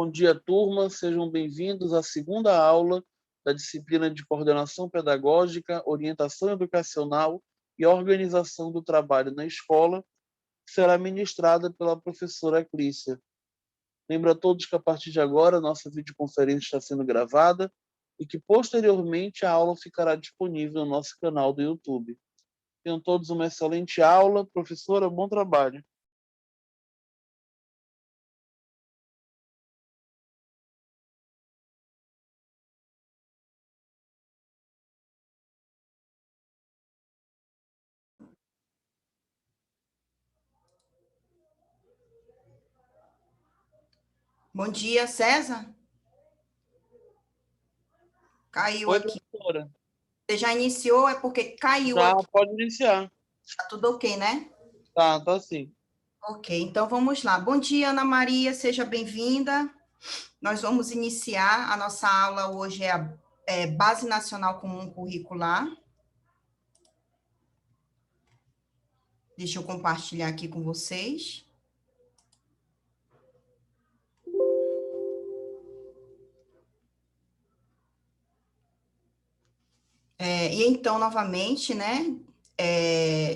Bom dia, turma. Sejam bem-vindos à segunda aula da disciplina de Coordenação Pedagógica, Orientação Educacional e Organização do Trabalho na Escola, que será ministrada pela professora Clícia. Lembro a todos que, a partir de agora, nossa videoconferência está sendo gravada e que, posteriormente, a aula ficará disponível no nosso canal do YouTube. Tenham todos uma excelente aula. Professora, bom trabalho. Bom dia, César. Caiu Oi, aqui. professora. Você já iniciou? É porque caiu Já aqui. pode iniciar. Tá tudo ok, né? Tá sim. Ok, então vamos lá. Bom dia, Ana Maria, seja bem-vinda. Nós vamos iniciar. A nossa aula hoje é a Base Nacional Comum Curricular. Deixa eu compartilhar aqui com vocês. E então, novamente, né?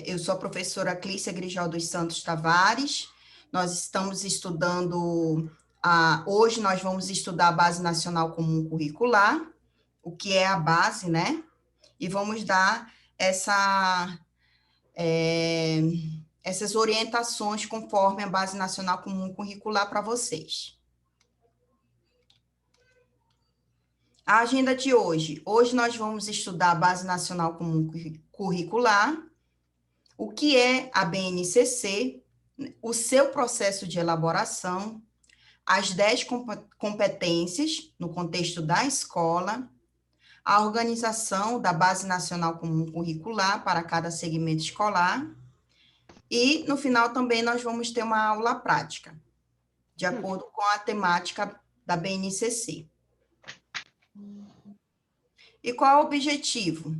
Eu sou a professora Clícia Grijal dos Santos Tavares. Nós estamos estudando, hoje nós vamos estudar a Base Nacional Comum Curricular, o que é a base, né? E vamos dar essas orientações conforme a Base Nacional Comum Curricular para vocês. A agenda de hoje. Hoje nós vamos estudar a Base Nacional Comum Curricular, o que é a BNCC, o seu processo de elaboração, as 10 competências no contexto da escola, a organização da Base Nacional Comum Curricular para cada segmento escolar, e no final também nós vamos ter uma aula prática, de acordo com a temática da BNCC. E qual é o objetivo?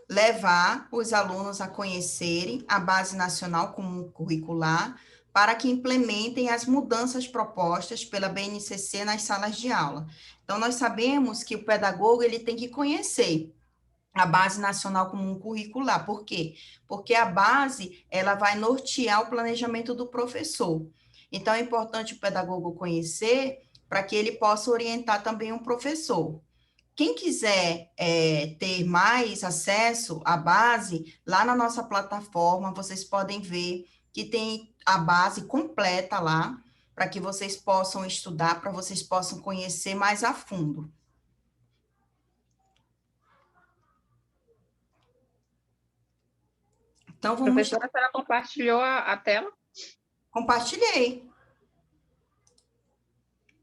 Levar os alunos a conhecerem a Base Nacional Comum Curricular para que implementem as mudanças propostas pela BNCC nas salas de aula. Então, nós sabemos que o pedagogo ele tem que conhecer a Base Nacional Comum Curricular. Por quê? Porque a base ela vai nortear o planejamento do professor. Então, é importante o pedagogo conhecer para que ele possa orientar também um professor. Quem quiser ter mais acesso à base, lá na nossa plataforma, vocês podem ver que tem a base completa lá, para que vocês possam estudar, para vocês possam conhecer mais a fundo. Então, vamos... Professora, a senhora compartilhou a tela? Compartilhei.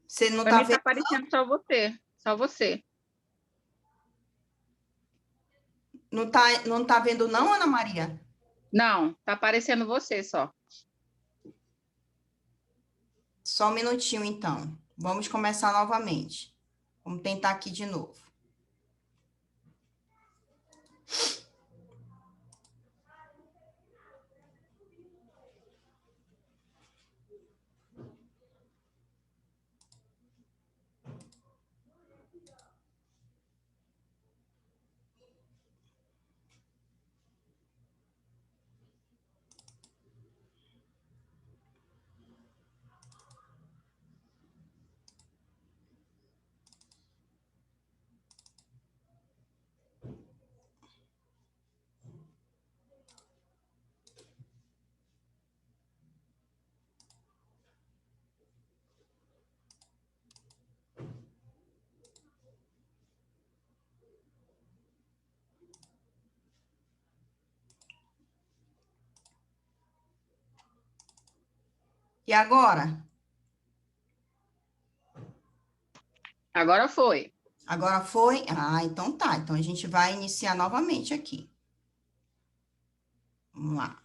Você não Para está mim vendo? está aparecendo só você. Não tá vendo não, Ana Maria? Não, está aparecendo você só. Só um minutinho, então. Vamos começar novamente. Vamos tentar aqui de novo. E agora? Agora foi. Agora foi? Ah, então tá. Então, a gente vai iniciar novamente aqui. Vamos lá.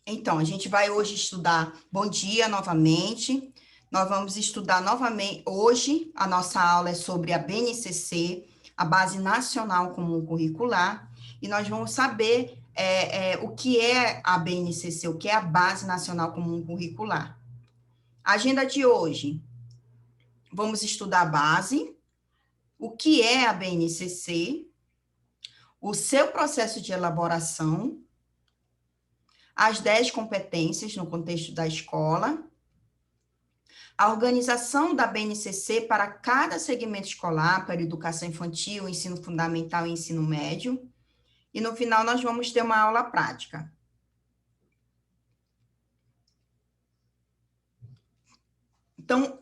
Então, a gente vai hoje estudar. Bom dia novamente. Nós vamos estudar novamente. Hoje, a nossa aula é sobre a BNCC, a Base Nacional Comum Curricular, e nós vamos saber o que é a BNCC, o que é a Base Nacional Comum Curricular. Agenda de hoje. Vamos estudar a base, o que é a BNCC, o seu processo de elaboração, as 10 competências no contexto da escola, a organização da BNCC para cada segmento escolar, para educação infantil, ensino fundamental e ensino médio, e no final nós vamos ter uma aula prática. Então,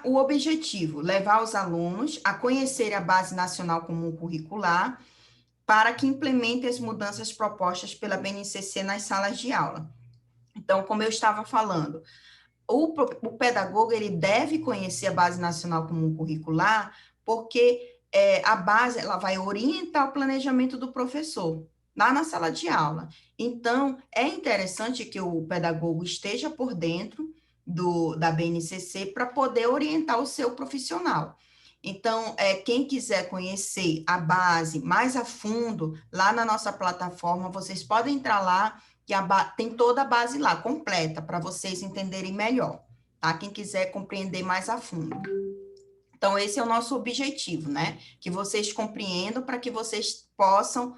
o objetivo, levar os alunos a conhecer a Base Nacional Comum Curricular para que implementem as mudanças propostas pela BNCC nas salas de aula. Então, como eu estava falando, o pedagogo ele deve conhecer a Base Nacional Comum Curricular, porque a base ela vai orientar o planejamento do professor lá na sala de aula. Então, é interessante que o pedagogo esteja por dentro da BNCC para poder orientar o seu profissional. Então, quem quiser conhecer a base mais a fundo, lá na nossa plataforma, vocês podem entrar lá, que tem toda a base lá, completa, para vocês entenderem melhor, tá? Quem quiser compreender mais a fundo. Então, esse é o nosso objetivo, né? Que vocês compreendam para que vocês possam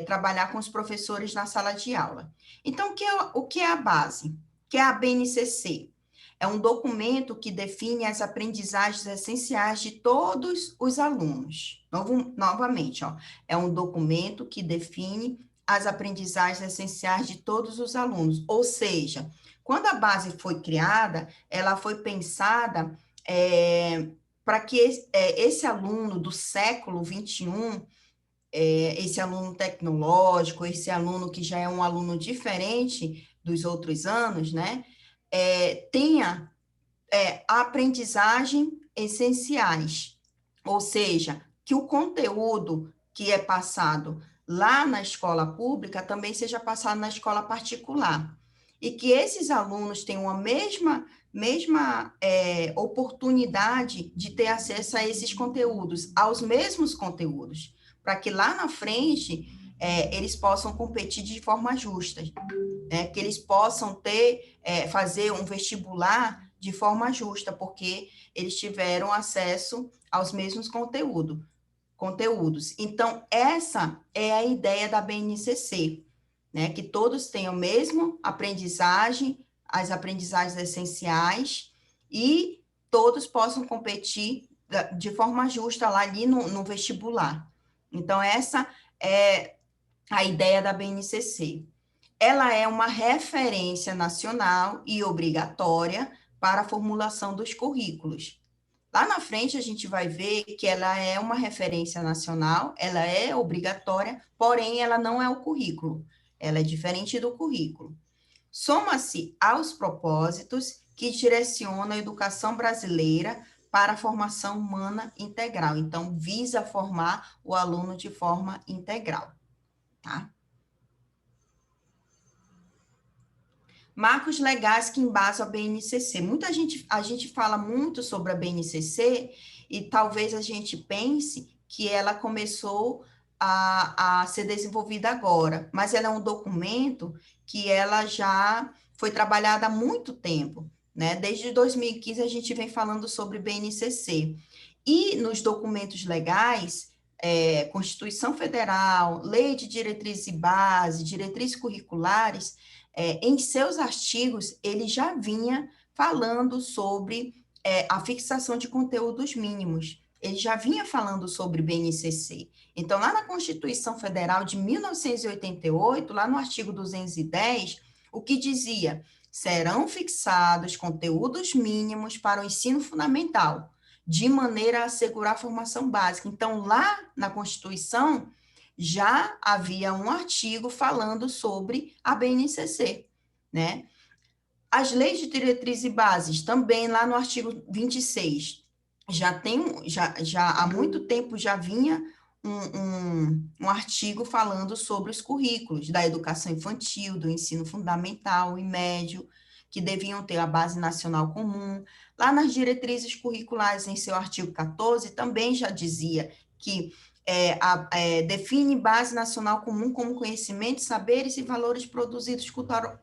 trabalhar com os professores na sala de aula. Então, o que é a base? Que é a BNCC? É um documento que define as aprendizagens essenciais de todos os alunos. Novamente, ó, é um documento que define as aprendizagens essenciais de todos os alunos. Ou seja, quando a base foi criada, ela foi pensada para que esse aluno do século XXI, esse aluno tecnológico, esse aluno que já é um aluno diferente dos outros anos, né, tenha aprendizagem essenciais, ou seja, que o conteúdo que é passado lá na escola pública também seja passado na escola particular, e que esses alunos tenham a mesma oportunidade de ter acesso a esses conteúdos, aos mesmos conteúdos, para que lá na frente eles possam competir de forma justa, né? Que eles possam fazer um vestibular de forma justa, porque eles tiveram acesso aos mesmos conteúdos. Então, essa é a ideia da BNCC, né? Que todos tenham a mesma aprendizagem, as aprendizagens essenciais, e todos possam competir de forma justa lá ali no vestibular. Então, essa é a ideia da BNCC. Ela é uma referência nacional e obrigatória para a formulação dos currículos. Lá na frente, a gente vai ver que ela é uma referência nacional, ela é obrigatória, porém, ela não é o currículo. Ela é diferente do currículo. Soma-se aos propósitos que direcionam a educação brasileira para a formação humana integral. Então, visa formar o aluno de forma integral, tá? Marcos legais que embasam a BNCC. A gente fala muito sobre a BNCC e talvez a gente pense que ela começou a ser desenvolvida agora, mas ela é um documento que ela já foi trabalhada há muito tempo, né? Desde 2015 a gente vem falando sobre BNCC. E nos documentos legais, Constituição Federal, Lei de Diretrizes e Base, Diretrizes Curriculares, em seus artigos, ele já vinha falando sobre a fixação de conteúdos mínimos. Ele já vinha falando sobre BNCC. Então, lá na Constituição Federal de 1988, lá no artigo 210, o que dizia? Serão fixados conteúdos mínimos para o ensino fundamental, de maneira a assegurar a formação básica. Então, lá na Constituição, já havia um artigo falando sobre a BNCC, né? As leis de diretrizes e bases, também lá no artigo 26, já há muito tempo já vinha um artigo falando sobre os currículos da educação infantil, do ensino fundamental e médio, que deviam ter a base nacional comum. Lá nas diretrizes curriculares, em seu artigo 14, também já dizia que define base nacional comum como conhecimento, saberes e valores produzidos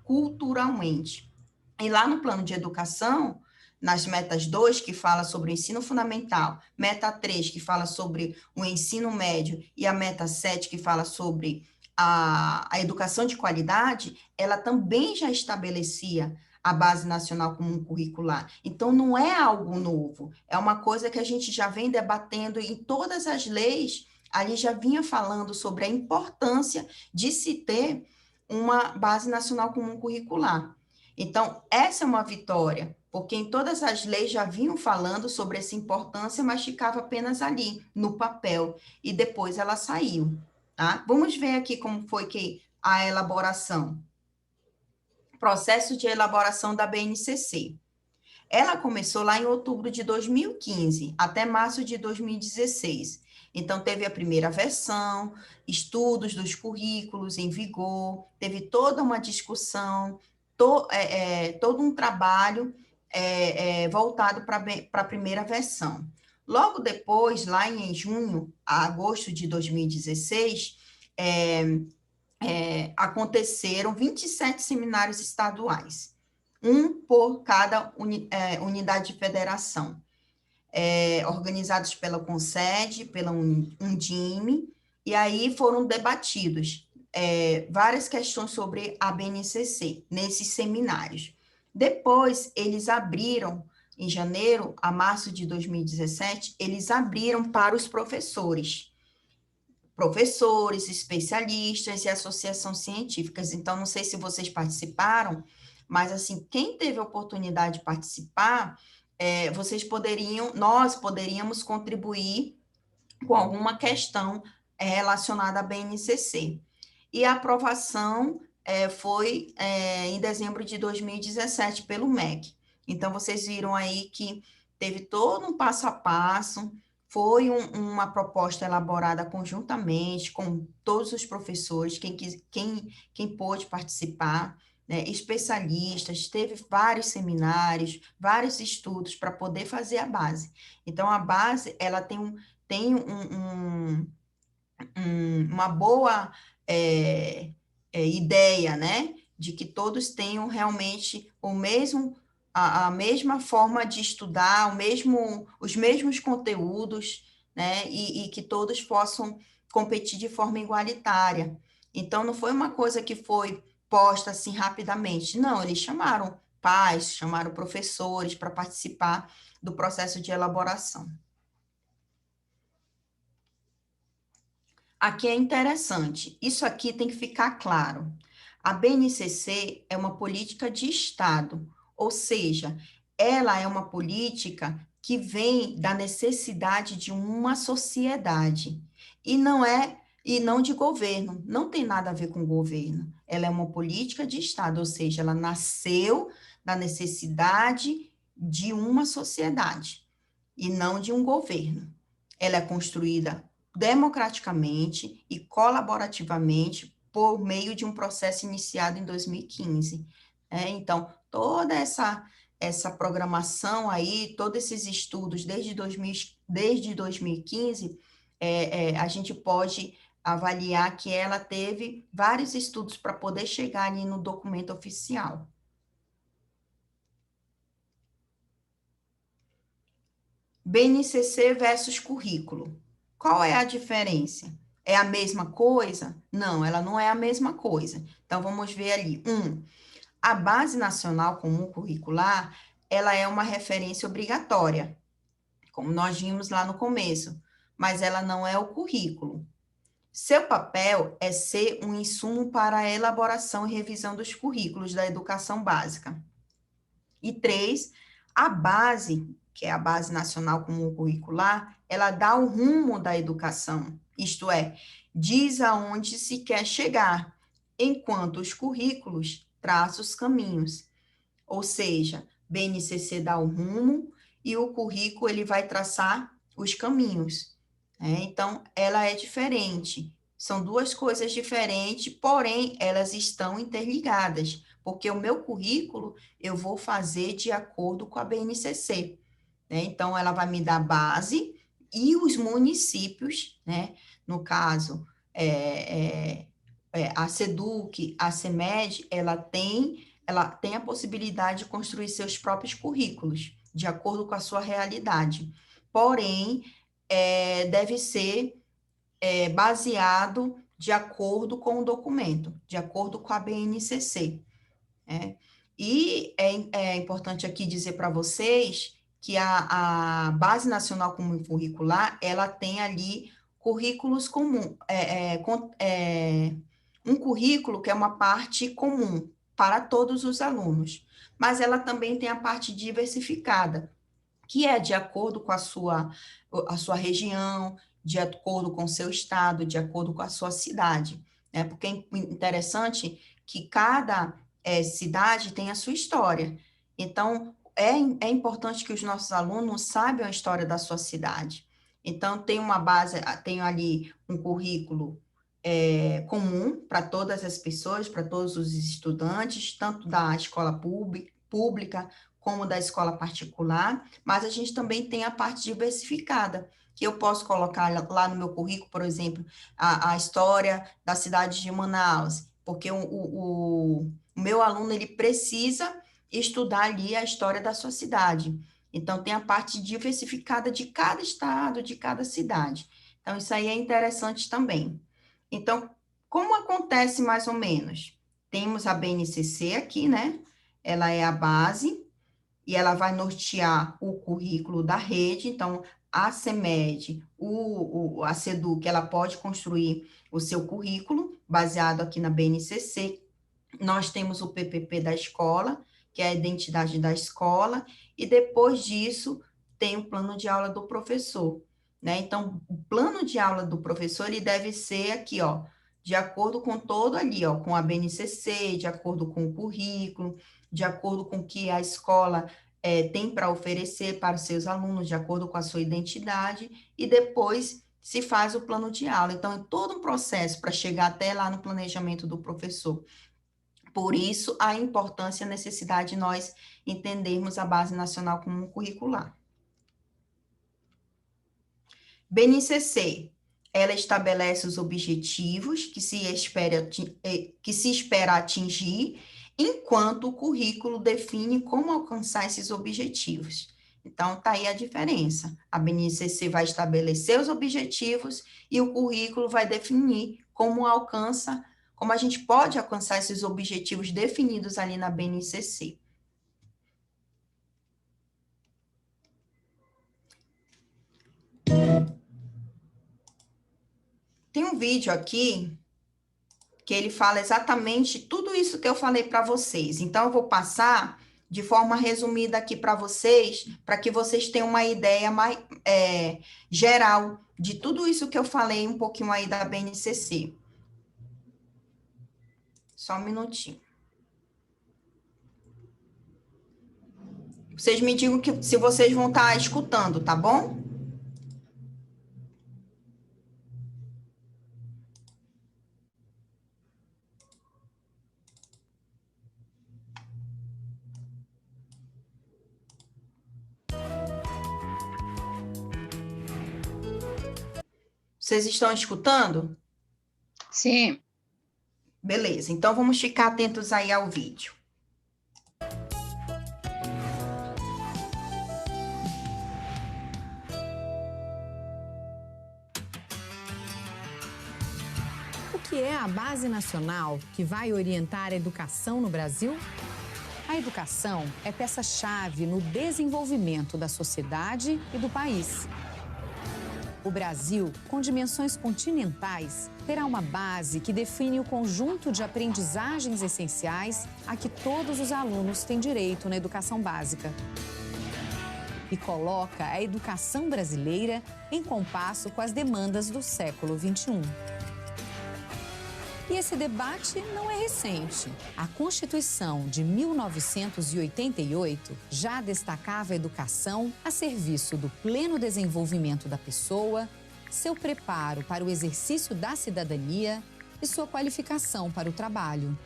culturalmente. E lá no plano de educação, nas metas 2, que fala sobre o ensino fundamental, meta 3, que fala sobre o ensino médio, e a meta 7, que fala sobre a educação de qualidade, ela também já estabelecia a Base Nacional Comum Curricular. Então, não é algo novo, é uma coisa que a gente já vem debatendo em todas as leis, ali já vinha falando sobre a importância de se ter uma Base Nacional Comum Curricular. Então, essa é uma vitória, porque em todas as leis já vinham falando sobre essa importância, mas ficava apenas ali, no papel, e depois ela saiu, tá? Vamos ver aqui como foi que a elaboração. Processo de elaboração da BNCC. Ela começou lá em outubro de 2015, até março de 2016. Então, teve a primeira versão, estudos dos currículos em vigor, teve toda uma discussão, todo um trabalho voltado para a primeira versão. Logo depois, lá em junho a agosto de 2016, aconteceram 27 seminários estaduais, um por cada unidade de federação, organizados pela CONSED, pela Undime, e aí foram debatidos várias questões sobre a BNCC, nesses seminários. Depois, eles abriram, em janeiro a março de 2017, eles abriram para os professores, especialistas e associações científicas. Então, não sei se vocês participaram, mas, assim, quem teve a oportunidade de participar, nós poderíamos contribuir com alguma questão relacionada à BNCC. E a aprovação foi em dezembro de 2017 pelo MEC. Então, vocês viram aí que teve todo um passo a passo, foi uma proposta elaborada conjuntamente com todos os professores, quem pôde participar, né, especialistas, teve vários seminários, vários estudos para poder fazer a base. Então, a base, ela tem uma boa ideia, né, de que todos tenham realmente a mesma forma de estudar, os mesmos conteúdos, né, e que todos possam competir de forma igualitária. Então, não foi uma coisa que foi posta assim rapidamente, não, eles chamaram pais, chamaram professores para participar do processo de elaboração. Aqui é interessante, isso aqui tem que ficar claro. A BNCC é uma política de Estado, ou seja, ela é uma política que vem da necessidade de uma sociedade, e não de governo, não tem nada a ver com governo. Ela é uma política de Estado, ou seja, ela nasceu da necessidade de uma sociedade, e não de um governo. Ela é construída democraticamente e colaborativamente por meio de um processo iniciado em 2015. Então, toda essa programação aí, todos esses estudos desde 2015, a gente pode avaliar que ela teve vários estudos para poder chegar ali no documento oficial. BNCC versus currículo. Qual é a diferença? É a mesma coisa? Não, ela não é a mesma coisa. Então, vamos ver ali. A Base Nacional Comum Curricular, ela é uma referência obrigatória, como nós vimos lá no começo, mas ela não é o currículo. Seu papel é ser um insumo para a elaboração e revisão dos currículos da educação básica. E 3, a base, que é a Base Nacional Comum Curricular, ela dá o rumo da educação, isto é, diz aonde se quer chegar, enquanto os currículos traçam os caminhos. Ou seja, BNCC dá o rumo e o currículo ele vai traçar os caminhos. Então, ela é diferente. São duas coisas diferentes, porém, elas estão interligadas, porque o meu currículo eu vou fazer de acordo com a BNCC. Então, ela vai me dar base e os municípios, né? No caso, a SEDUC, a CEMED, ela tem ela tem a possibilidade de construir seus próprios currículos, de acordo com a sua realidade. Porém, deve ser baseado de acordo com o documento, de acordo com a BNCC. E é importante aqui dizer para vocês que a Base Nacional Comum Curricular, ela tem ali currículos comuns, um currículo que é uma parte comum para todos os alunos, mas ela também tem a parte diversificada, que é de acordo com a sua região, de acordo com o seu estado, de acordo com a sua cidade, né? Porque é interessante que cada cidade tem a sua história. Então, é importante que os nossos alunos saibam a história da sua cidade. Então, tem ali um currículo comum para todas as pessoas, para todos os estudantes, tanto da escola pública como da escola particular, mas a gente também tem a parte diversificada, que eu posso colocar lá no meu currículo, por exemplo, a história da cidade de Manaus, porque o meu aluno, ele precisa estudar ali a história da sua cidade. Então, tem a parte diversificada de cada estado, de cada cidade. Então, isso aí é interessante também. Então, como acontece mais ou menos? Temos a BNCC aqui, né? Ela é a base e ela vai nortear o currículo da rede. Então, a CEMED, a SEDUC, ela pode construir o seu currículo baseado aqui na BNCC. Nós temos o PPP da escola, que é a identidade da escola, e depois disso tem o plano de aula do professor, né? Então, o plano de aula do professor, ele deve ser aqui, ó, de acordo com todo ali, ó, com a BNCC, de acordo com o currículo, de acordo com o que a escola tem para oferecer para os seus alunos, de acordo com a sua identidade, e depois se faz o plano de aula. Então, é todo um processo para chegar até lá no planejamento do professor. Por isso, a importância e a necessidade de nós entendermos a Base Nacional Comum Curricular. BNCC, ela estabelece os objetivos que se espera atingir, enquanto o currículo define como alcançar esses objetivos. Então, está aí a diferença. A BNCC vai estabelecer os objetivos e o currículo vai definir como a gente pode alcançar esses objetivos definidos ali na BNCC. Tem um vídeo aqui que ele fala exatamente tudo isso que eu falei para vocês. Então, eu vou passar de forma resumida aqui para vocês, para que vocês tenham uma ideia mais geral de tudo isso que eu falei um pouquinho aí da BNCC. Só um minutinho. Vocês me digam se vocês vão estar escutando, tá bom? Vocês estão escutando? Sim. Beleza, então vamos ficar atentos aí ao vídeo. O que é a Base Nacional que vai orientar a educação no Brasil? A educação é peça-chave no desenvolvimento da sociedade e do país. O Brasil, com dimensões continentais, terá uma base que define o conjunto de aprendizagens essenciais a que todos os alunos têm direito na educação básica. E coloca a educação brasileira em compasso com as demandas do século XXI. E esse debate não é recente. A Constituição de 1988 já destacava a educação a serviço do pleno desenvolvimento da pessoa, seu preparo para o exercício da cidadania e sua qualificação para o trabalho.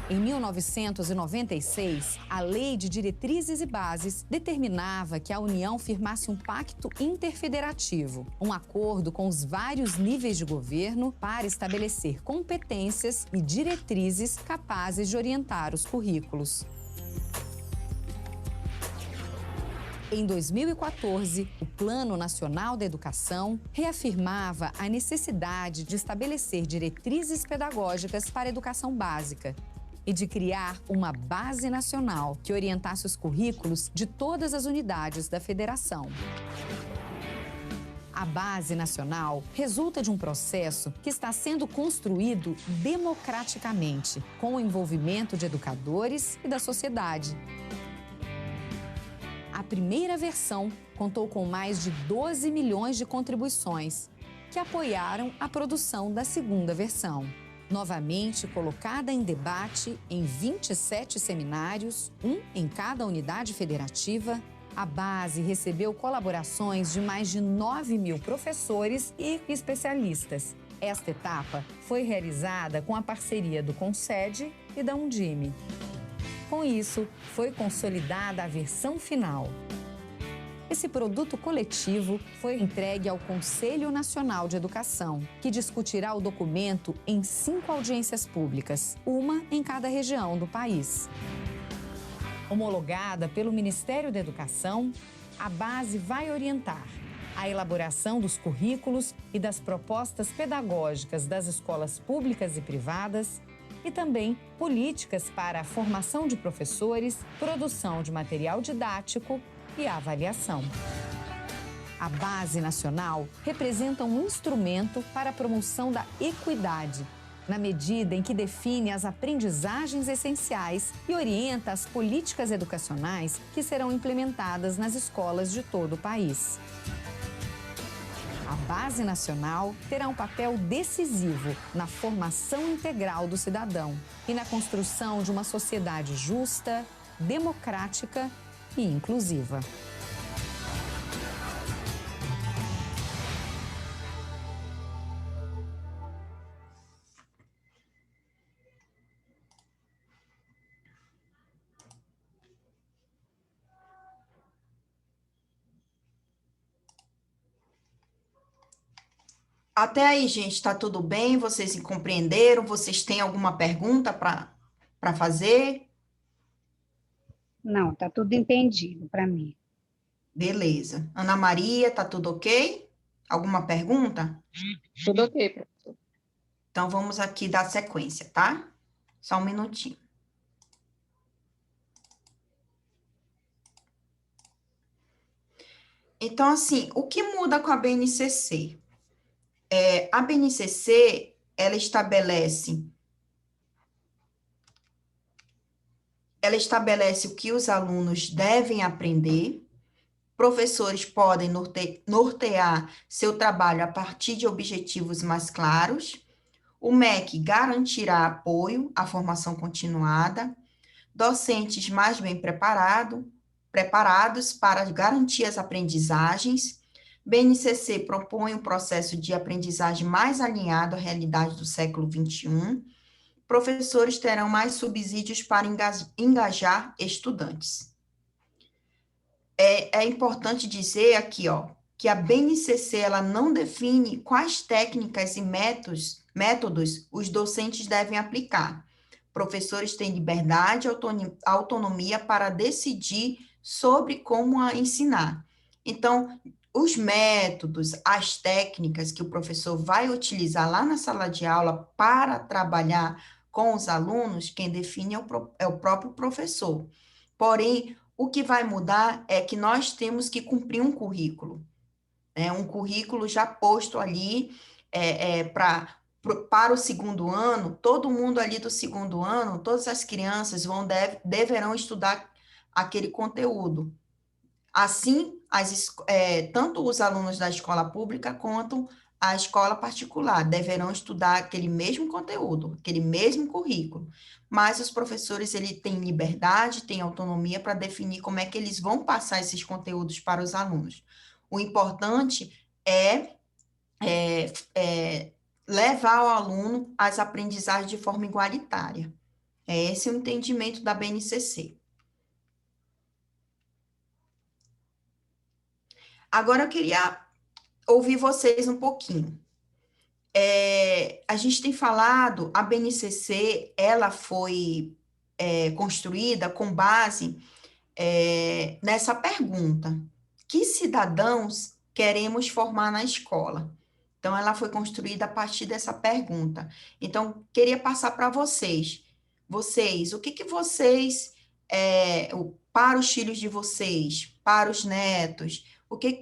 Em 1996, a Lei de Diretrizes e Bases determinava que a União firmasse um pacto interfederativo, um acordo com os vários níveis de governo para estabelecer competências e diretrizes capazes de orientar os currículos. Em 2014, o Plano Nacional da Educação reafirmava a necessidade de estabelecer diretrizes pedagógicas para a educação básica e de criar uma base nacional que orientasse os currículos de todas as unidades da federação. A Base Nacional resulta de um processo que está sendo construído democraticamente, com o envolvimento de educadores e da sociedade. A primeira versão contou com mais de 12 milhões de contribuições, que apoiaram a produção da segunda versão. Novamente colocada em debate em 27 seminários, um em cada unidade federativa, a base recebeu colaborações de mais de 9 mil professores e especialistas. Esta etapa foi realizada com a parceria do Concede e da Undime. Com isso, foi consolidada a versão final. Esse produto coletivo foi entregue ao Conselho Nacional de Educação, que discutirá o documento em 5 audiências públicas, uma em cada região do país. Homologada pelo Ministério da Educação, a base vai orientar a elaboração dos currículos e das propostas pedagógicas das escolas públicas e privadas, e também políticas para a formação de professores, produção de material didático e avaliação. A Base Nacional representa um instrumento para a promoção da equidade, na medida em que define as aprendizagens essenciais e orienta as políticas educacionais que serão implementadas nas escolas de todo o país. A Base Nacional terá um papel decisivo na formação integral do cidadão e na construção de uma sociedade justa, democrática e inclusiva. Até aí, gente, está tudo bem? Vocês se compreenderam? Vocês têm alguma pergunta para fazer? Não, tá tudo entendido para mim. Beleza. Ana Maria, tá tudo ok? Alguma pergunta? Tudo ok, professor. Então, vamos aqui dar sequência, tá? Só um minutinho. Então, assim, o que muda com a BNCC? A BNCC, ela estabelece o que os alunos devem aprender, professores podem nortear seu trabalho a partir de objetivos mais claros, o MEC garantirá apoio à formação continuada, docentes mais bem preparados para garantir as aprendizagens, BNCC propõe um processo de aprendizagem mais alinhado à realidade do século XXI, professores terão mais subsídios para engajar estudantes. É importante dizer aqui, ó, que a BNCC, ela não define quais técnicas e métodos os docentes devem aplicar. Professores têm liberdade e autonomia para decidir sobre como ensinar. Então, os métodos, as técnicas que o professor vai utilizar lá na sala de aula para trabalhar com os alunos, quem define é o próprio professor. Porém, o que vai mudar é que nós temos que cumprir um currículo, né? Um currículo já posto ali para o segundo ano, todo mundo ali do segundo ano, todas as crianças deverão estudar aquele conteúdo. Assim, tanto os alunos da escola pública quanto a escola particular deverão estudar aquele mesmo conteúdo, aquele mesmo currículo. Mas os professores, têm liberdade, têm autonomia para definir como é que eles vão passar esses conteúdos para os alunos. O importante é levar o aluno às aprendizagens de forma igualitária. É esse o entendimento da BNCC. Agora, eu queria ouvir vocês um pouquinho. A gente tem falado, a BNCC, ela foi construída com base nessa pergunta: que cidadãos queremos formar na escola? Então, ela foi construída a partir dessa pergunta. Então, queria passar para vocês. O que vocês, para os filhos de vocês, para os netos,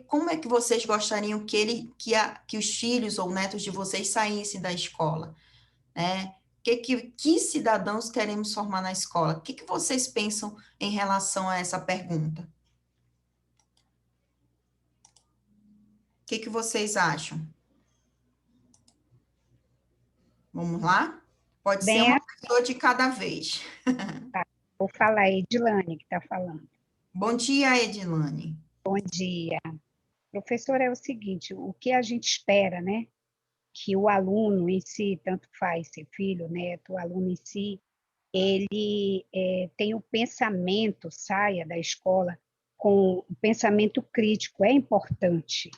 como é que vocês gostariam que os filhos ou netos de vocês saíssem da escola, né? Que cidadãos queremos formar na escola? O que vocês pensam em relação a essa pergunta? O que vocês acham? Vamos lá? Pode ser Bem, uma pessoa de cada vez. vou falar, Edilane, que está falando. Bom dia, Edilane. Bom dia. Professor, é o seguinte, o que a gente espera, né? Que o aluno em si, tanto faz ser filho, neto, o aluno em si, ele tem o pensamento, saia da escola com o pensamento crítico, é importante,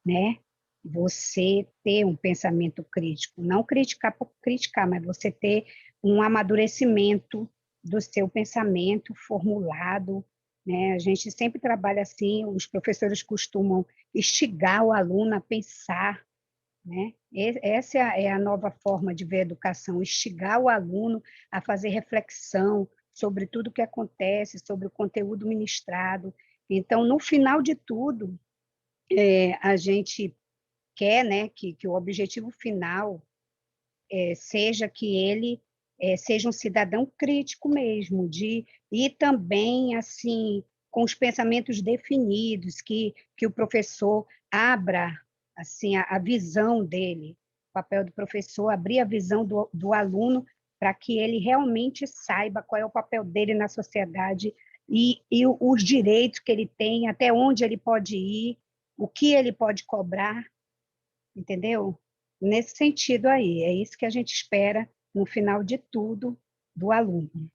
né? Você ter um pensamento crítico, não criticar por criticar, mas você ter um amadurecimento do seu pensamento formulado, né? A gente sempre trabalha assim, os professores costumam instigar o aluno a pensar, né? Essa é a nova forma de ver a educação, instigar o aluno a fazer reflexão sobre tudo o que acontece, sobre o conteúdo ministrado. Então, no final de tudo, a gente quer, né, que o objetivo final seja que ele seja um cidadão crítico mesmo, e também, assim, com os pensamentos definidos, que o professor abra assim, a visão dele, o papel do professor, abrir a visão do aluno para que ele realmente saiba qual é o papel dele na sociedade e os direitos que ele tem, até onde ele pode ir, o que ele pode cobrar, entendeu? Nesse sentido aí, é isso que a gente espera, no final de tudo, do aluno.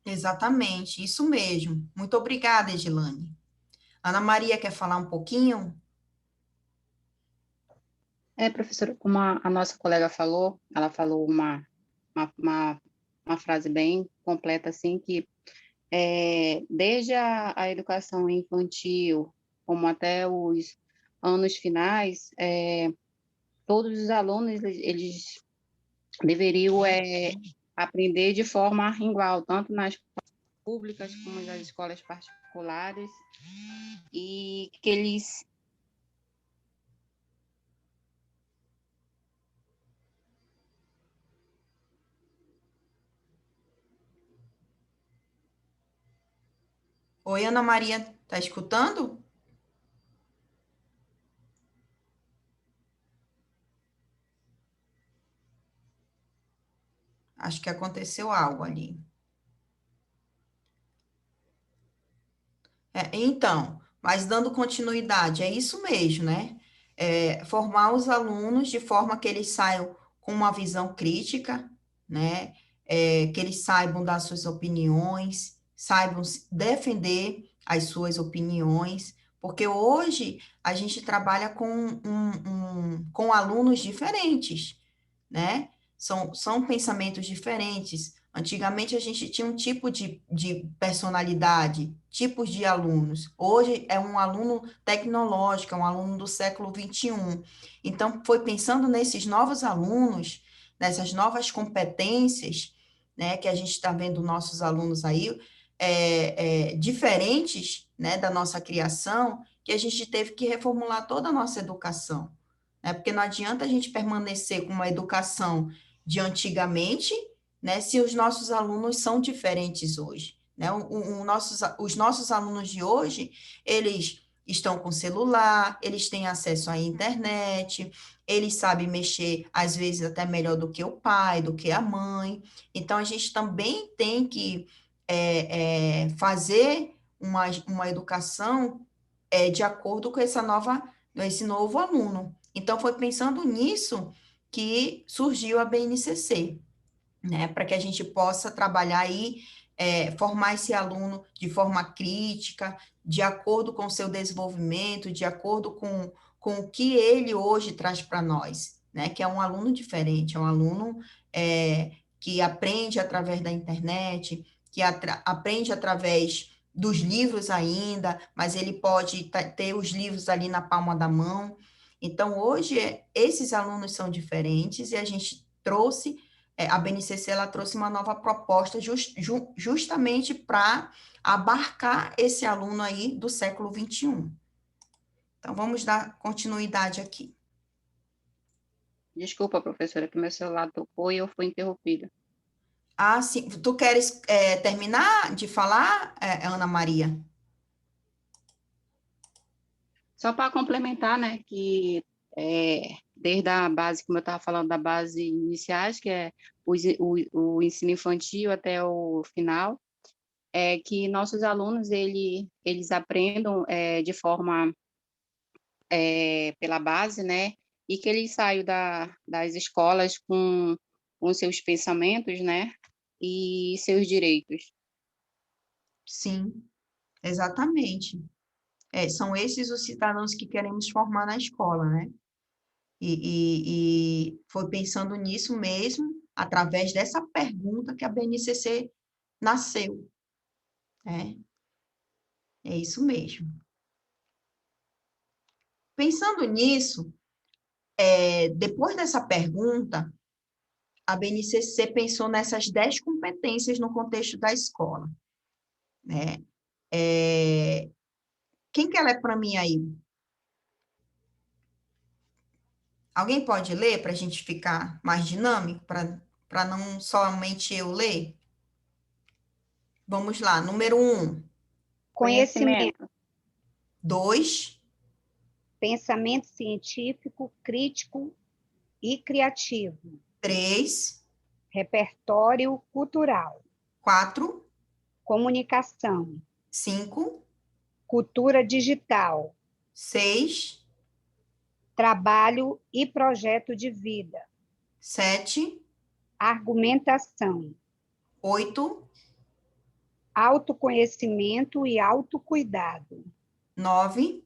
Exatamente, isso mesmo. Muito obrigada, Edilane. Ana Maria quer falar um pouquinho? Professora, como a nossa colega falou, ela falou uma frase bem completa, assim, que desde a educação infantil, como até os anos finais, todos os alunos, eles deveriam aprender de forma igual, tanto nas escolas públicas como nas escolas particulares, e que eles Oi, Ana Maria, tá escutando? Acho que aconteceu algo ali. Então, mas dando continuidade, é isso mesmo, né? Formar os alunos de forma que eles saiam com uma visão crítica, né? Que eles saibam dar suas opiniões, saibam defender as suas opiniões, porque hoje a gente trabalha com alunos diferentes, né? São pensamentos diferentes. Antigamente a gente tinha um tipo de personalidade, tipos de alunos. Hoje é um aluno tecnológico, é um aluno do século XXI. Então, foi pensando nesses novos alunos, nessas novas competências, né, que a gente está vendo nossos alunos aí, diferentes, né, da nossa criação, que a gente teve que reformular toda a nossa educação, né? Porque não adianta a gente permanecer com uma educação de antigamente, né, se os nossos alunos são diferentes hoje, né? Os nossos alunos de hoje, eles estão com celular, eles têm acesso à internet, eles sabem mexer, às vezes, até melhor do que o pai, do que a mãe. Então, a gente também tem que fazer uma educação de acordo com esse novo aluno. Então, foi pensando nisso que surgiu a BNCC. né, para que a gente possa trabalhar aí, formar esse aluno de forma crítica, de acordo com o seu desenvolvimento, de acordo com o que ele hoje traz para nós, né, que é um aluno diferente, é um aluno que aprende através da internet, que aprende através dos livros ainda, mas ele pode ter os livros ali na palma da mão. Então, hoje, esses alunos são diferentes e a gente trouxe, a BNCC, ela trouxe uma nova proposta justamente para abarcar esse aluno aí do século XXI. Então, vamos dar continuidade aqui. Desculpa, professora, que meu celular tocou e eu fui interrompida. Ah, sim. Tu queres terminar de falar, Ana Maria? Só para complementar, né, que desde a base, como eu estava falando, da base iniciais, que é o ensino infantil até o final, que nossos alunos, eles aprendam de forma pela base, né, e que eles saiam das escolas com seus pensamentos, né, e seus direitos. Sim, exatamente. São esses os cidadãos que queremos formar na escola, né? E foi pensando nisso mesmo, através dessa pergunta que a BNCC nasceu, né? É isso mesmo. Pensando nisso, depois dessa pergunta, a BNCC pensou nessas 10 competências no contexto da escola, né? Quem quer ler para mim aí? Alguém pode ler para a gente ficar mais dinâmico, para não somente eu ler? Vamos lá, número 1. Conhecimento, 2. pensamento científico, crítico e criativo, 3. repertório cultural, 4. comunicação, 5. cultura digital, 6. trabalho e projeto de vida, 7. argumentação, 8. autoconhecimento e autocuidado, 9.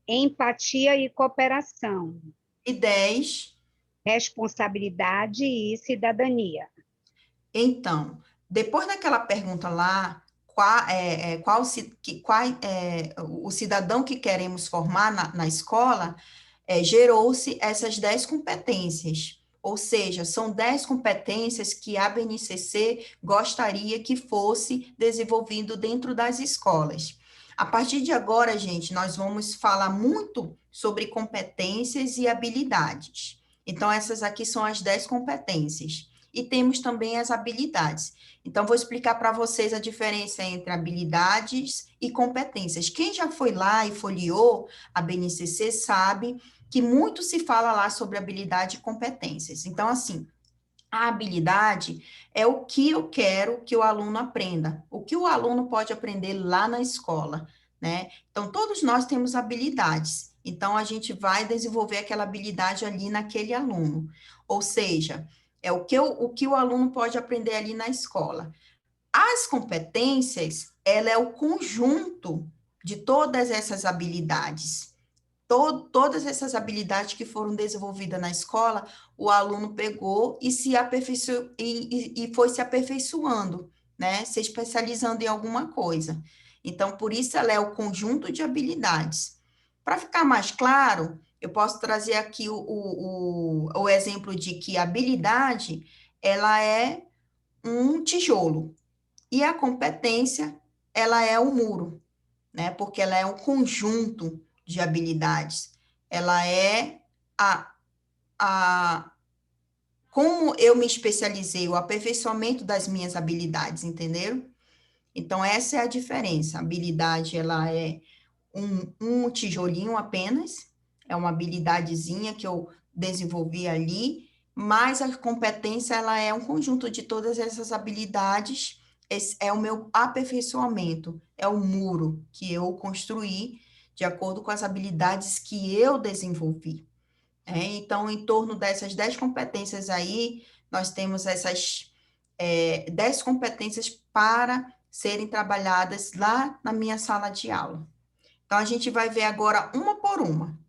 empatia e cooperação, E 10. responsabilidade e cidadania. Então, depois daquela pergunta lá, o cidadão que queremos formar na escola, gerou-se essas 10 competências. Ou seja, são 10 competências que a BNCC gostaria que fosse desenvolvido dentro das escolas. A partir de agora, gente, nós vamos falar muito sobre competências e habilidades. Então, essas aqui são as 10 competências. E temos também as habilidades. Então, vou explicar para vocês a diferença entre habilidades e competências. Quem já foi lá e folheou a BNCC sabe que muito se fala lá sobre habilidade e competências. Então, assim, a habilidade é o que eu quero que o aluno aprenda, o que o aluno pode aprender lá na escola, né? Então, todos nós temos habilidades. Então, a gente vai desenvolver aquela habilidade ali naquele aluno. Ou seja, é o que o aluno pode aprender ali na escola. As competências, ela é o conjunto de todas essas habilidades. Todas essas habilidades que foram desenvolvidas na escola, o aluno pegou e foi se aperfeiçoando, né? Se especializando em alguma coisa. Então, por isso ela é o conjunto de habilidades. Para ficar mais claro, eu posso trazer aqui o exemplo de que a habilidade, ela é um tijolo, e a competência, ela é o muro, né? Porque ela é um conjunto de habilidades. Ela é como eu me especializei, o aperfeiçoamento das minhas habilidades, entenderam? Então, essa é a diferença. A habilidade, ela é um tijolinho apenas, é uma habilidadezinha que eu desenvolvi ali, mas a competência, ela é um conjunto de todas essas habilidades, esse é o meu aperfeiçoamento, é o muro que eu construí de acordo com as habilidades que eu desenvolvi. Então, em torno dessas 10 competências aí, nós temos essas 10 competências para serem trabalhadas lá na minha sala de aula. Então, a gente vai ver agora uma por uma.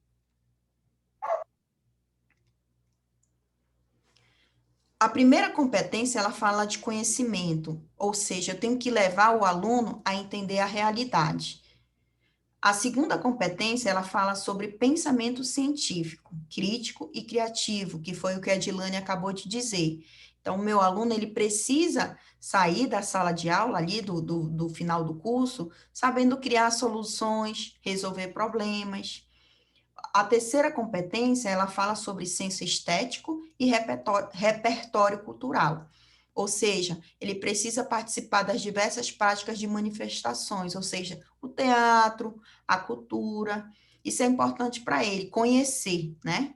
A primeira competência, ela fala de conhecimento, ou seja, eu tenho que levar o aluno a entender a realidade. A segunda competência, ela fala sobre pensamento científico, crítico e criativo, que foi o que a Edilane acabou de dizer. Então, o meu aluno, ele precisa sair da sala de aula, ali do final do curso, sabendo criar soluções, resolver problemas. A terceira competência, ela fala sobre senso estético e repertório cultural. Ou seja, ele precisa participar das diversas práticas de manifestações, ou seja, o teatro, a cultura. Isso é importante para ele, conhecer, né?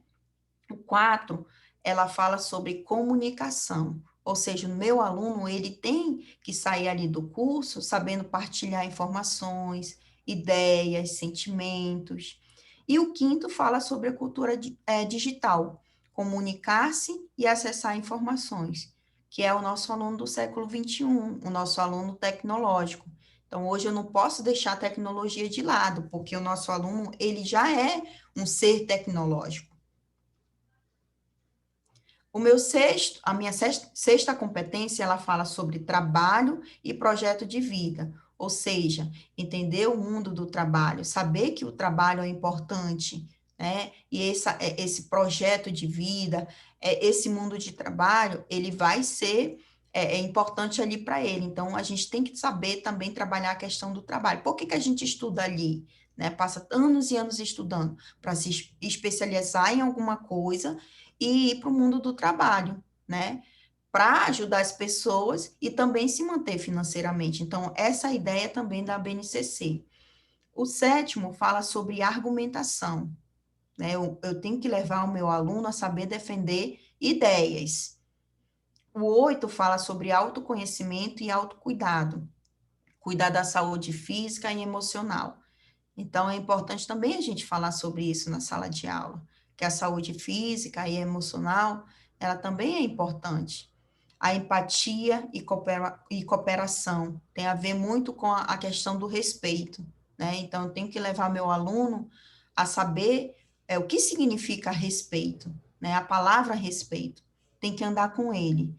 O 4, ela fala sobre comunicação. Ou seja, o meu aluno, ele tem que sair ali do curso sabendo partilhar informações, ideias, sentimentos. E o 5º fala sobre a cultura digital, comunicar-se e acessar informações, que é o nosso aluno do século XXI, o nosso aluno tecnológico. Então, hoje eu não posso deixar a tecnologia de lado, porque o nosso aluno, ele já é um ser tecnológico. A minha sexta competência, ela fala sobre trabalho e projeto de vida, ou seja, entender o mundo do trabalho, saber que o trabalho é importante, né? E esse projeto de vida, esse mundo de trabalho, ele vai ser importante ali para ele. Então, a gente tem que saber também trabalhar a questão do trabalho. Por que a gente estuda ali? Né? Passa anos e anos estudando para se especializar em alguma coisa e ir para o mundo do trabalho, né? Para ajudar as pessoas e também se manter financeiramente. Então, essa ideia também da BNCC. O 7º fala sobre argumentação, né? Eu tenho que levar o meu aluno a saber defender ideias. O 8 fala sobre autoconhecimento e autocuidado, cuidar da saúde física e emocional. Então, é importante também a gente falar sobre isso na sala de aula, que a saúde física e emocional, ela também é importante. A empatia e cooperação tem a ver muito com a questão do respeito, né? Então, eu tenho que levar meu aluno a saber o que significa respeito, né? A palavra respeito, tem que andar com ele.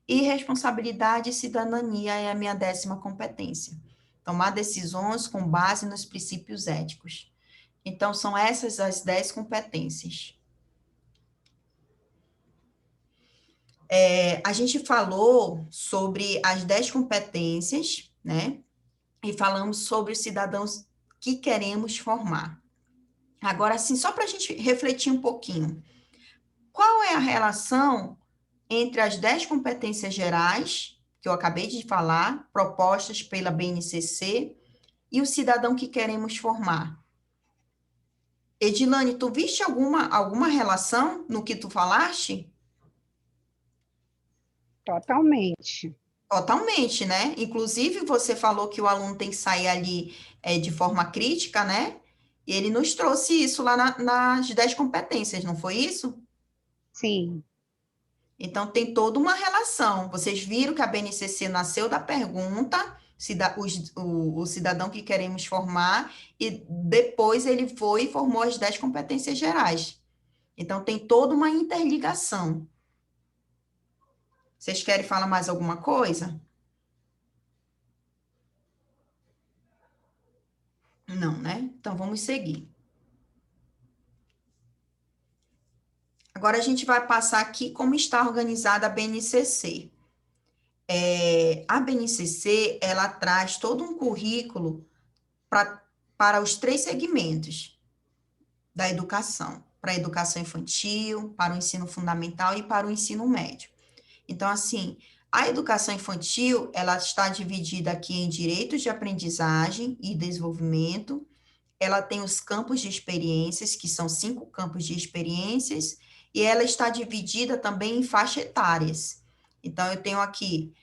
E responsabilidade e cidadania é a minha 10ª competência. Tomar decisões com base nos princípios éticos. Então, são essas as 10 competências. A gente falou sobre as 10 competências, né? E falamos sobre os cidadãos que queremos formar. Agora, assim, só para a gente refletir um pouquinho. Qual é a relação entre as 10 competências gerais, que eu acabei de falar, propostas pela BNCC, e o cidadão que queremos formar? Edilane, tu viste alguma relação no que tu falaste? Totalmente. Totalmente, né? Inclusive, você falou que o aluno tem que sair ali de forma crítica, né? E ele nos trouxe isso lá nas 10 competências, não foi isso? Sim. Então, tem toda uma relação. Vocês viram que a BNCC nasceu da pergunta, o cidadão que queremos formar, e depois ele foi e formou as 10 competências gerais. Então, tem toda uma interligação. Vocês querem falar mais alguma coisa? Não, né? Então, vamos seguir. Agora, a gente vai passar aqui como está organizada a BNCC. A BNCC, ela traz todo um currículo para os 3 segmentos da educação. Para a educação infantil, para o ensino fundamental e para o ensino médio. Então, assim, a educação infantil, ela está dividida aqui em direitos de aprendizagem e desenvolvimento. Ela tem os campos de experiências, que são 5 campos de experiências, e ela está dividida também em faixas etárias. Então, eu tenho aqui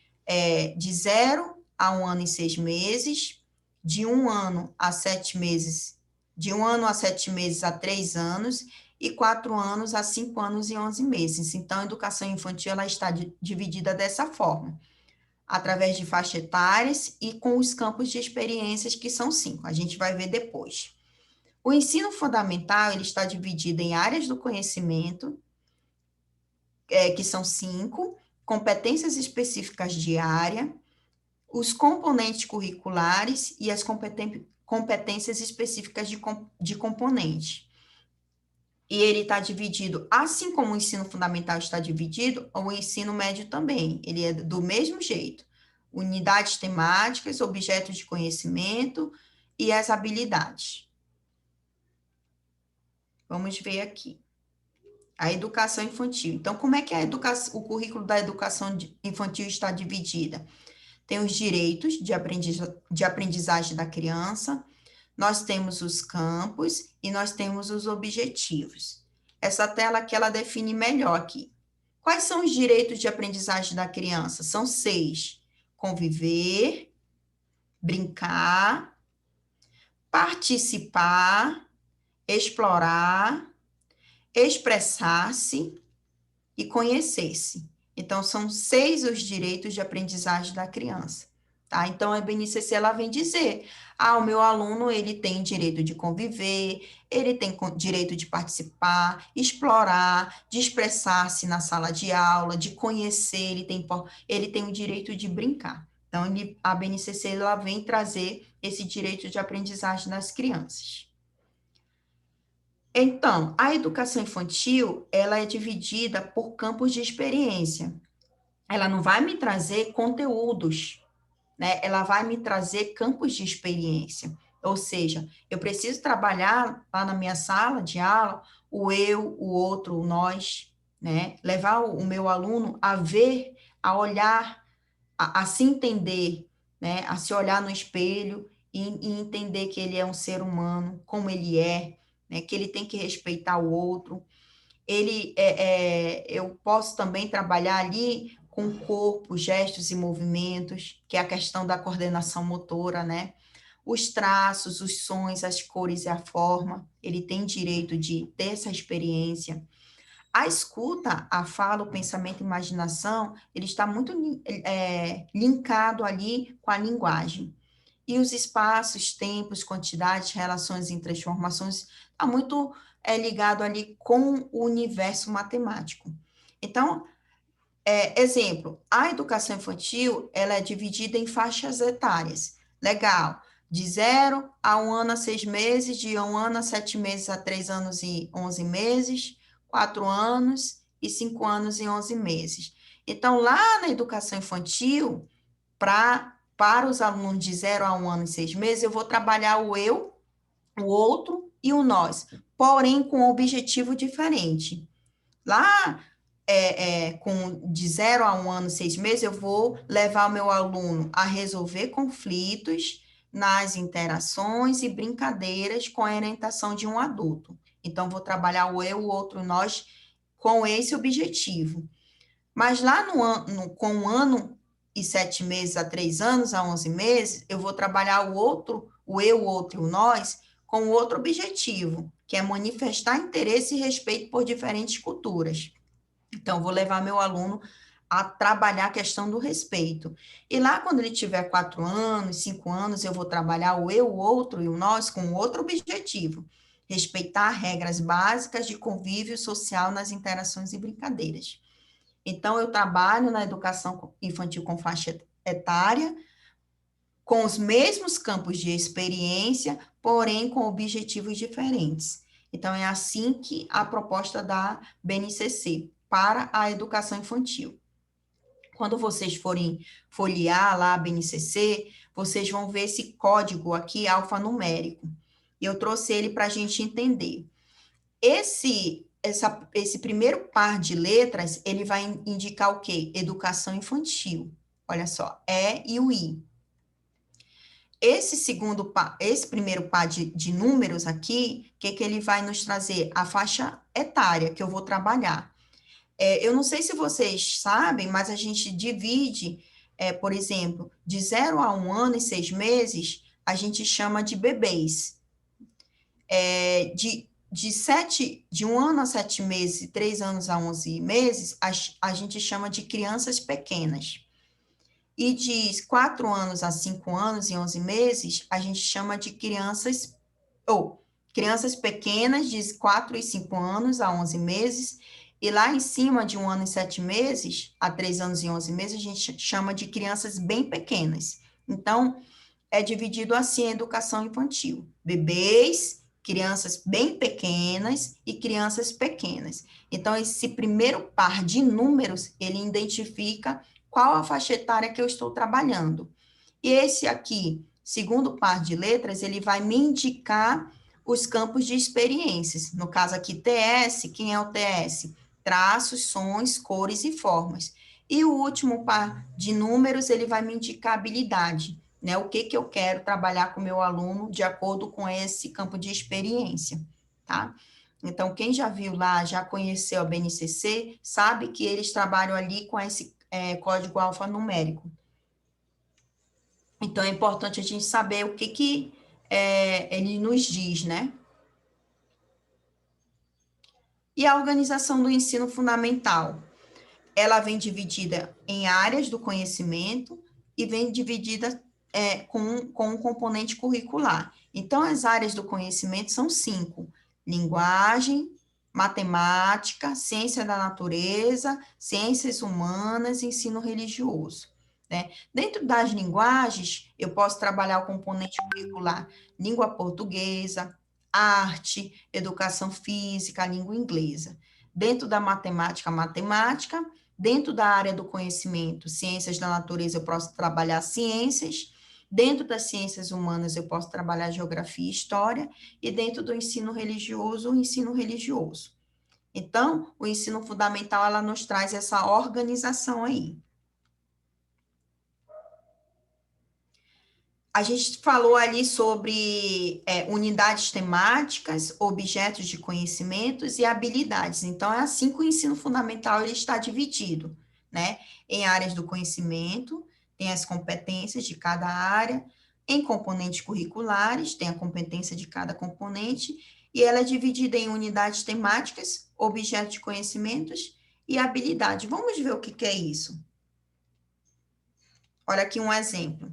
de 0 a 1 ano e 6 meses, de 1 ano a 7 meses, de 1 ano a 7 meses a 3 anos, e 4 anos a 5 anos e 11 meses. Então, a educação infantil ela está dividida dessa forma. através de faixas etárias e com os campos de experiências, que são 5. A gente vai ver depois. O ensino fundamental, ele está dividido em áreas do conhecimento, que são 5, competências específicas de área, os componentes curriculares e as competências específicas de componente. E ele está dividido, assim como o ensino fundamental está dividido, o ensino médio também, ele é do mesmo jeito. Unidades temáticas, objetos de conhecimento e as habilidades. Vamos ver aqui. A educação infantil. Então, como é que o currículo da educação infantil está dividida? Tem os direitos de aprendizagem da criança, nós temos os campos e nós temos os objetivos. Essa tela aqui, ela define melhor aqui. Quais são os direitos de aprendizagem da criança? São 6. Conviver, brincar, participar, explorar, expressar-se e conhecer-se. Então, são 6 os direitos de aprendizagem da criança, tá? Então, a BNCC, ela vem dizer, o meu aluno, ele tem direito de conviver, ele tem direito de participar, explorar, de expressar-se na sala de aula, de conhecer, ele tem o direito de brincar. Então, a BNCC, ela vem trazer esse direito de aprendizagem das crianças. Então, a educação infantil, ela é dividida por campos de experiência. Ela não vai me trazer conteúdos, né? Ela vai me trazer campos de experiência. Ou seja, eu preciso trabalhar lá na minha sala de aula o eu, o outro, o nós, né? Levar o meu aluno a ver, a olhar, a se entender, né? A se olhar no espelho e entender que ele é um ser humano, como ele é, né, que ele tem que respeitar o outro. Eu posso também trabalhar ali com o corpo, gestos e movimentos, que é a questão da coordenação motora, né? Os traços, os sons, as cores e a forma, ele tem direito de ter essa experiência. A escuta, a fala, o pensamento e a imaginação, ele está muito linkado ali com a linguagem. E os espaços, tempos, quantidades, relações e transformações, está muito ligado ali com o universo matemático. Então, exemplo, a educação infantil, ela é dividida em faixas etárias. Legal. De 0 a 1 ano a 6 meses, de 1 ano a 7 meses a 3 anos e 11 meses, 4 anos e 5 anos e 11 meses. Então, lá na educação infantil, para os alunos de 0 a 1 ano e 6 meses, eu vou trabalhar o eu, o outro e o nós, porém com um objetivo diferente. Lá, de 0 a 1 ano e 6 meses, eu vou levar o meu aluno a resolver conflitos nas interações e brincadeiras com a orientação de um adulto. Então, vou trabalhar o eu, o outro e o nós com esse objetivo. Mas lá com 1 ano e 7 meses a 3 anos, a 11 meses, eu vou trabalhar o outro, o eu, o outro e o nós, com outro objetivo, que é manifestar interesse e respeito por diferentes culturas. Então, vou levar meu aluno a trabalhar a questão do respeito. E lá, quando ele tiver 4 anos, 5 anos, eu vou trabalhar o eu, o outro e o nós com outro objetivo, respeitar regras básicas de convívio social nas interações e brincadeiras. Então, eu trabalho na educação infantil com faixa etária, com os mesmos campos de experiência, porém com objetivos diferentes. Então, é assim que a proposta da BNCC para a educação infantil. Quando vocês forem folhear lá a BNCC, vocês vão ver esse código aqui alfanumérico. E eu trouxe ele para a gente entender. Esse primeiro par de letras, ele vai indicar o quê? Educação infantil. Olha só, E e o I. Esse primeiro par de números aqui, o que ele vai nos trazer? A faixa etária que eu vou trabalhar. Eu não sei se vocês sabem, mas a gente divide, por exemplo, de 0 a 1 ano e 6 meses, a gente chama de bebês. De 1 ano a 7 meses e 3 anos a 11 meses, a gente chama de crianças pequenas. E de 4 anos a 5 anos e 11 meses, a gente chama de crianças, ou crianças pequenas, de 4 e 5 anos a 11 meses, e lá em cima, de 1 ano e 7 meses, a 3 anos e 11 meses, a gente chama de crianças bem pequenas. Então, é dividido assim a educação infantil: bebês, crianças bem pequenas e crianças pequenas. Então, esse primeiro par de números, ele identifica qual a faixa etária que eu estou trabalhando. E esse aqui, segundo par de letras, ele vai me indicar os campos de experiências. No caso aqui, TS, quem é o TS? Traços, sons, cores e formas. E o último par de números, ele vai me indicar habilidade, né? O que eu quero trabalhar com o meu aluno de acordo com esse campo de experiência, tá? Então, quem já viu lá, já conheceu a BNCC, sabe que eles trabalham ali com esse código alfanumérico. Então, é importante a gente saber o que ele nos diz, né? E a organização do ensino fundamental? Ela vem dividida em áreas do conhecimento e vem dividida com um componente curricular. Então, as áreas do conhecimento são 5: linguagem, matemática, ciência da natureza, ciências humanas e ensino religioso, né? Dentro das linguagens, eu posso trabalhar o componente curricular: língua portuguesa, arte, educação física, língua inglesa. Dentro da matemática, matemática. Dentro da área do conhecimento, ciências da natureza, eu posso trabalhar ciências. Dentro das ciências humanas, eu posso trabalhar geografia e história. E dentro do ensino religioso, o ensino religioso. Então, o ensino fundamental, ela nos traz essa organização aí. A gente falou ali sobre unidades temáticas, objetos de conhecimentos e habilidades. Então, é assim que o ensino fundamental ele está dividido, né? Em áreas do conhecimento, tem as competências de cada área; em componentes curriculares, tem a competência de cada componente, e ela é dividida em unidades temáticas, objetos de conhecimentos e habilidades. Vamos ver o que é isso. Olha aqui um exemplo.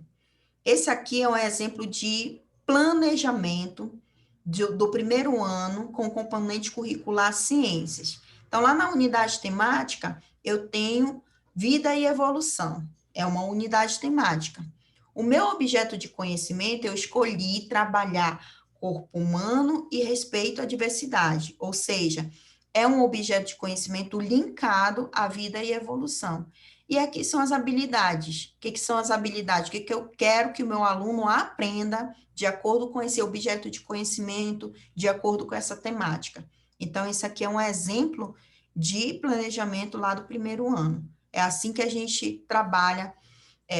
Esse aqui é um exemplo de planejamento do primeiro ano com componente curricular ciências. Então, lá na unidade temática, eu tenho vida e evolução. É uma unidade temática. O meu objeto de conhecimento, eu escolhi trabalhar corpo humano e respeito à diversidade, ou seja, é um objeto de conhecimento linkado à vida e evolução. E aqui são as habilidades. O que são as habilidades? O que eu quero que o meu aluno aprenda de acordo com esse objeto de conhecimento, de acordo com essa temática. Então, esse aqui é um exemplo de planejamento lá do primeiro ano. É assim que a gente trabalha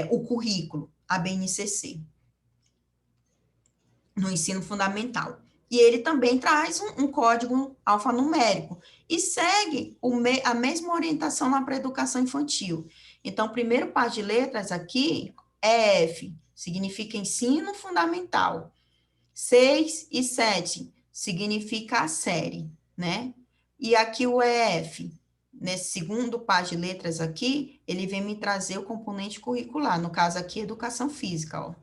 o currículo, a BNCC, no ensino fundamental. E ele também traz um código alfanumérico e segue a mesma orientação lá para a educação infantil. Então, o primeiro par de letras aqui é F, significa ensino fundamental. 6 e 7 significa a série, né? E aqui o EF, nesse segundo par de letras aqui, ele vem me trazer o componente curricular, no caso aqui, educação física, ó.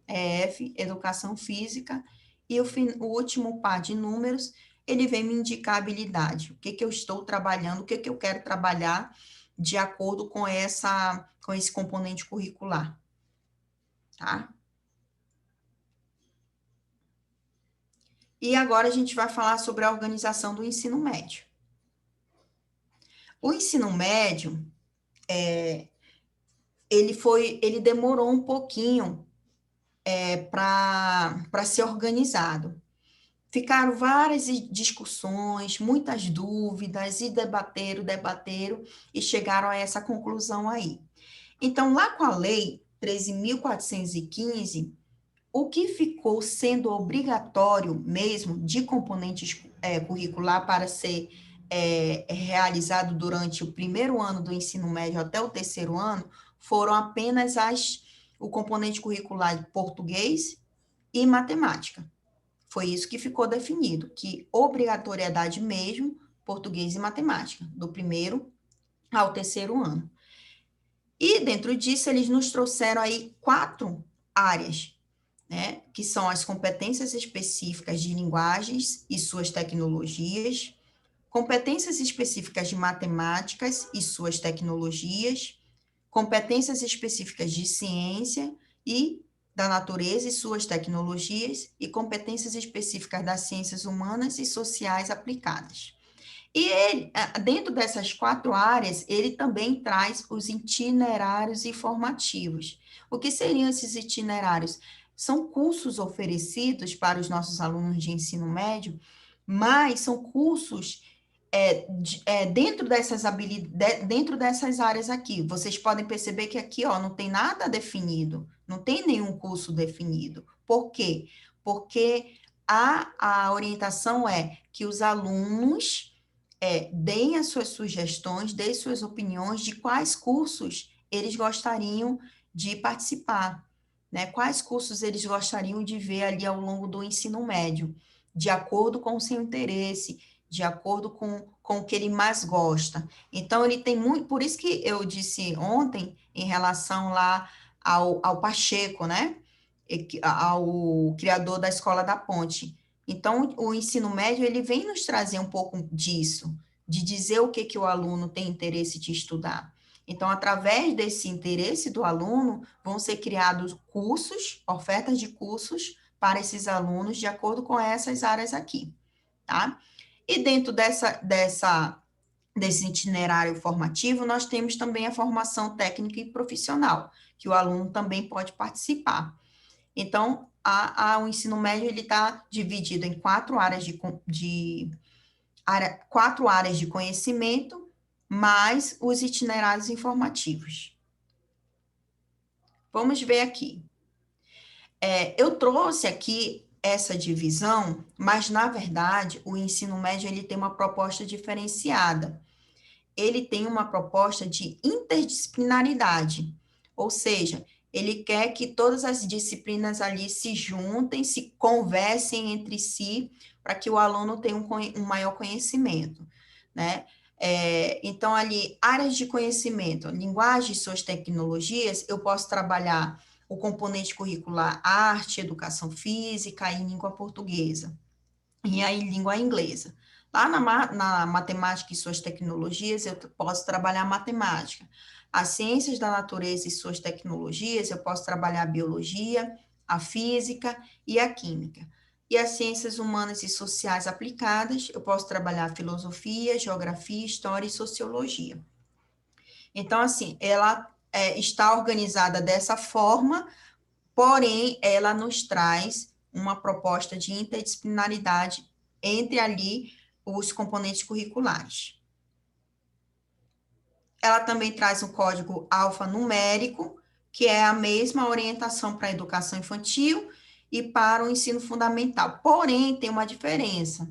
EF, educação física. E o último par de números, ele vem me indicar a habilidade. O que eu estou trabalhando, o que eu quero trabalhar de acordo com esse componente curricular. Tá? E agora a gente vai falar sobre a organização do ensino médio. O ensino médio, ele demorou um pouquinho para ser organizado. Ficaram várias discussões, muitas dúvidas, e debateram, e chegaram a essa conclusão aí. Então, lá com a Lei 13.415, o que ficou sendo obrigatório mesmo de componentes curricular para ser realizado durante o primeiro ano do ensino médio até o terceiro ano, foram apenas o componente curricular de português e matemática. Foi isso que ficou definido, que obrigatoriedade mesmo, português e matemática, do primeiro ao terceiro ano. E dentro disso, eles nos trouxeram aí 4 áreas, né, que são as competências específicas de linguagens e suas tecnologias, competências específicas de matemáticas e suas tecnologias, competências específicas de ciência e da natureza e suas tecnologias, e competências específicas das ciências humanas e sociais aplicadas. E ele, dentro dessas 4 áreas, ele também traz os itinerários informativos. O que seriam esses itinerários? São cursos oferecidos para os nossos alunos de ensino médio, mas são cursos dentro dessas áreas aqui. Vocês podem perceber que aqui, ó, não tem nada definido, não tem nenhum curso definido. Por quê? Porque a orientação é que os alunos deem as suas sugestões, deem suas opiniões de quais cursos eles gostariam de participar, né? Quais cursos eles gostariam de ver ali ao longo do ensino médio, de acordo com o seu interesse, de acordo com o que ele mais gosta. Então, ele tem muito, por isso que eu disse ontem, em relação lá ao Pacheco, né? Ao criador da Escola da Ponte. Então, o ensino médio, ele vem nos trazer um pouco disso, de dizer o que o aluno tem interesse de estudar. Então, através desse interesse do aluno, vão ser criados cursos, ofertas de cursos para esses alunos, de acordo com essas áreas aqui, tá? E dentro desse itinerário formativo, nós temos também a formação técnica e profissional, que o aluno também pode participar. Então, o ensino médio ele está dividido em 4 áreas quatro áreas de conhecimento, mais os itinerários informativos. Vamos ver aqui. Eu trouxe aqui essa divisão, mas, na verdade, o ensino médio ele tem uma proposta diferenciada. Ele tem uma proposta de interdisciplinaridade, ou seja, ele quer que todas as disciplinas ali se juntem, se conversem entre si, para que o aluno tenha um maior conhecimento, né? Então, ali, áreas de conhecimento, linguagem e suas tecnologias, eu posso trabalhar o componente curricular arte, educação física e língua portuguesa, e aí língua inglesa. Lá na matemática e suas tecnologias, eu posso trabalhar matemática. As ciências da natureza e suas tecnologias, eu posso trabalhar a biologia, a física e a química. E as ciências humanas e sociais aplicadas, eu posso trabalhar filosofia, geografia, história e sociologia. Então, assim, ela está organizada dessa forma, porém, ela nos traz uma proposta de interdisciplinaridade entre ali os componentes curriculares. Ela também traz um código alfanumérico, que é a mesma orientação para a educação infantil e para o ensino fundamental. Porém, tem uma diferença.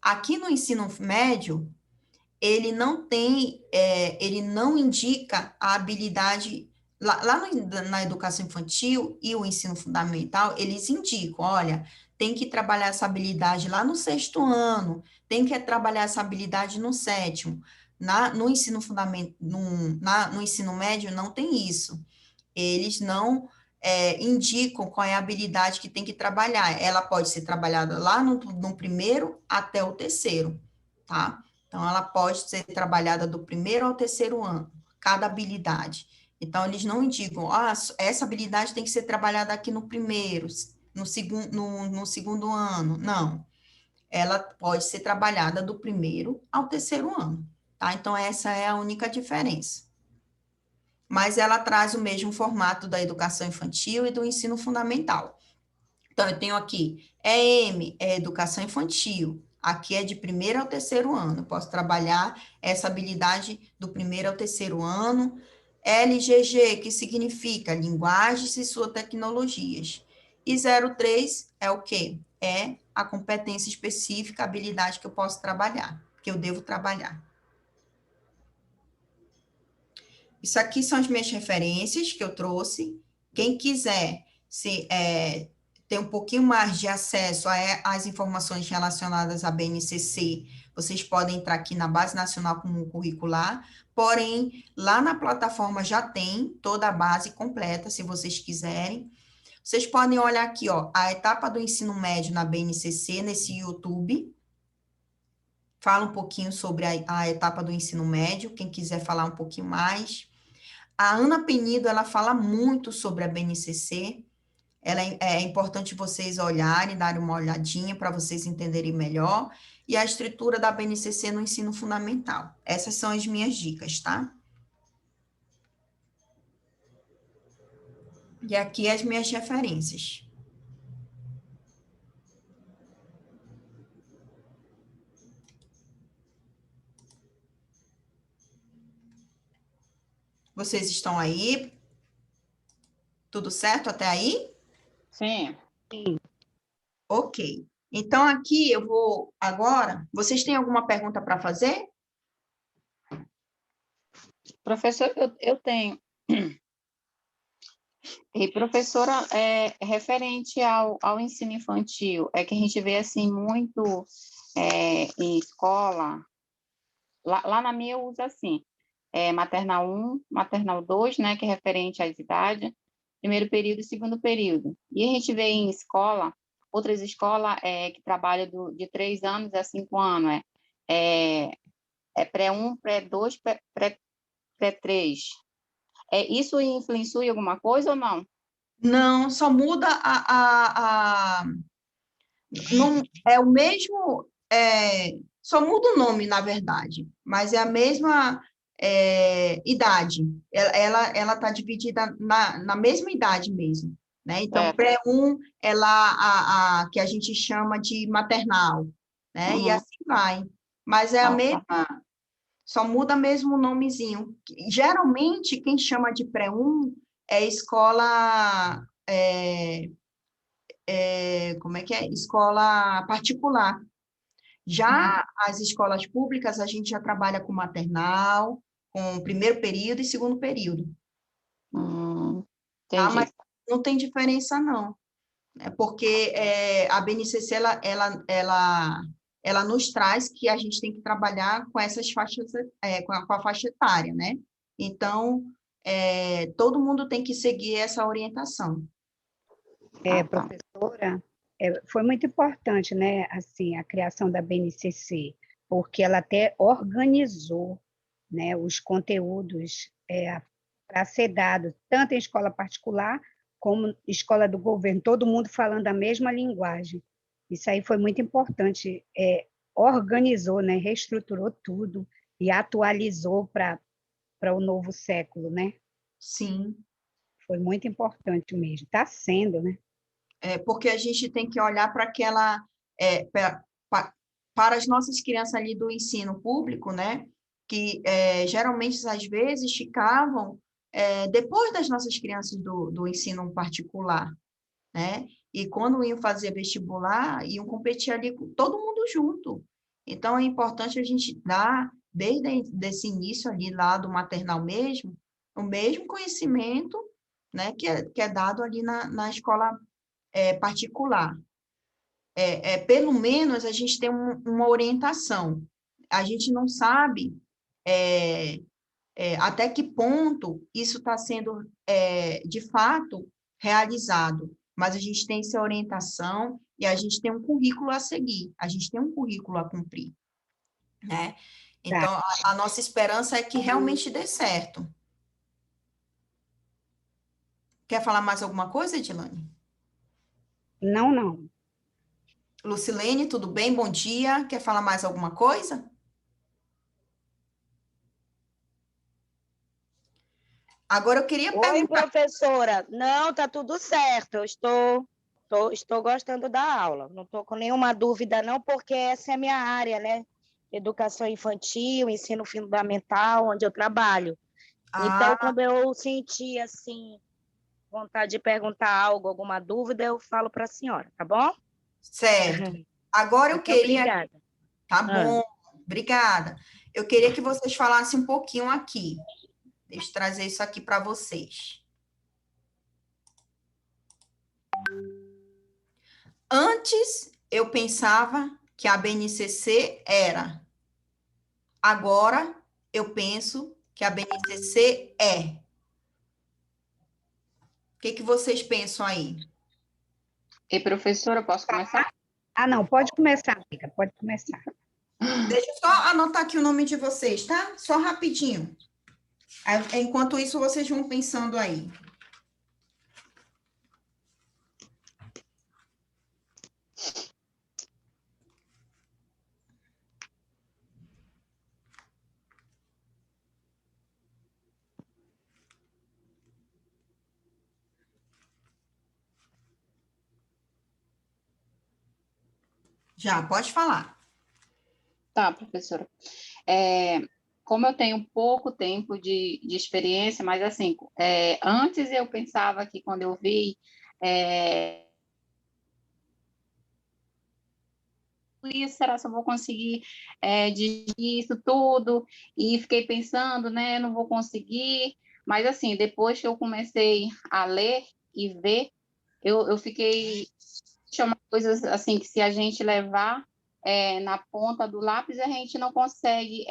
Aqui no ensino médio, ele não indica a habilidade. Na educação infantil e o ensino fundamental, eles indicam, olha, tem que trabalhar essa habilidade lá no 6º ano, tem que trabalhar essa habilidade no 7º. No ensino fundamental, no ensino médio, não tem isso. Eles não indicam qual é a habilidade que tem que trabalhar. Ela pode ser trabalhada lá no 1º até o 3º, tá? Então, ela pode ser trabalhada do 1º ao 3º ano, cada habilidade. Então, eles não indicam, essa habilidade tem que ser trabalhada aqui no 1º, no 2º ano. Não. Ela pode ser trabalhada do 1º ao 3º ano, tá? Então, essa é a única diferença. Mas ela traz o mesmo formato da educação infantil e do ensino fundamental. Então, eu tenho aqui, EM é educação infantil, aqui é de 1º ao 3º ano, eu posso trabalhar essa habilidade do 1º ao 3º ano. LGG, que significa linguagens e suas tecnologias. E 03 é o quê? É a competência específica, a habilidade que eu posso trabalhar, que eu devo trabalhar. Isso aqui são as minhas referências que eu trouxe. Quem quiser ter ter um pouquinho mais de acesso às informações relacionadas à BNCC, vocês podem entrar aqui na Base Nacional Comum Curricular, porém, lá na plataforma já tem toda a base completa, se vocês quiserem. Vocês podem olhar aqui, ó, a etapa do ensino médio na BNCC, nesse YouTube. Fala um pouquinho sobre a etapa do ensino médio, quem quiser falar um pouquinho mais. A Ana Penido, ela fala muito sobre a BNCC. É importante vocês olharem, darem uma olhadinha para vocês entenderem melhor. E a estrutura da BNCC no ensino fundamental. Essas são as minhas dicas, tá? E aqui as minhas referências. Vocês estão aí? Tudo certo até aí? Sim. Ok. Então, aqui eu vou agora. Vocês têm alguma pergunta para fazer? Professor, eu tenho. E, professora, referente ao ensino infantil, é que a gente vê, assim, muito em escola, lá na minha eu uso assim, maternal 1, maternal 2, né, que é referente às idades, primeiro período e segundo período. E a gente vê em escola, outras escolas que trabalham de 3 anos a 5 anos, pré-1, pré-2, pré-3. Isso influencia em alguma coisa ou não? Não, só muda não, é o mesmo, só muda o nome, na verdade, mas é a mesma idade. Ela tá dividida na mesma idade mesmo, né? Então, pré-1 é lá a que a gente chama de maternal, né? E assim vai. Mas é a mesma, só muda mesmo o nomezinho. Geralmente, quem chama de pré-1 é escola... como é que é? Escola particular. Já as escolas públicas, a gente já trabalha com maternal, com primeiro período e segundo período. Tá? Mas não tem diferença, não. Porque a BNCC, ela nos traz que a gente tem que trabalhar com essas faixas, com a faixa etária, né? Então, todo mundo tem que seguir essa orientação. Professora, foi muito importante, né, assim, a criação da BNCC, porque ela até organizou, né, os conteúdos para ser dado, tanto em escola particular como escola do governo, todo mundo falando a mesma linguagem. Isso aí foi muito importante, organizou, né, reestruturou tudo e atualizou para o novo século, né? Sim. Foi muito importante mesmo, está sendo, né? Porque a gente tem que olhar para aquela, para as nossas crianças ali do ensino público, né, que geralmente, às vezes, ficavam depois das nossas crianças do ensino particular, né, e quando iam fazer vestibular, iam competir ali com todo mundo junto. Então, é importante a gente dar, desde esse início ali lá do maternal mesmo, o mesmo conhecimento, né, que é dado ali na escola particular. Pelo menos a gente tem uma orientação. A gente não sabe até que ponto isso está sendo, de fato, realizado, mas a gente tem essa orientação e a gente tem um currículo a seguir, a gente tem um currículo a cumprir, né? Então, a nossa esperança é que realmente dê certo. Quer falar mais alguma coisa, Edilane? Não. Lucilene, tudo bem? Bom dia. Quer falar mais alguma coisa? Agora eu queria perguntar... Oi, professora. Não, tá tudo certo. Eu estou gostando da aula. Não estou com nenhuma dúvida, não, porque essa é a minha área, né? Educação infantil, ensino fundamental, onde eu trabalho. Então, quando eu senti, assim, vontade de perguntar algo, alguma dúvida, eu falo para a senhora, tá bom? Certo. Agora eu queria... Obrigada. Tá bom, obrigada. Eu queria que vocês falassem um pouquinho aqui. Deixa eu trazer isso aqui para vocês. Antes, eu pensava que a BNCC era. Agora, eu penso que a BNCC é. O que vocês pensam aí? E, professora, eu posso começar? Ah, não, pode começar, amiga, pode começar. Deixa eu só anotar aqui o nome de vocês, tá? Só rapidinho. Enquanto isso, vocês vão pensando aí. Já, pode falar. Tá, professora. Como eu tenho pouco tempo de experiência, mas assim, antes eu pensava que quando eu vi isso, será que eu vou conseguir digerir isso tudo? E fiquei pensando, né, não vou conseguir. Mas assim, depois que eu comecei a ler e ver, eu fiquei chamando coisas assim que se a gente levar na ponta do lápis, a gente não consegue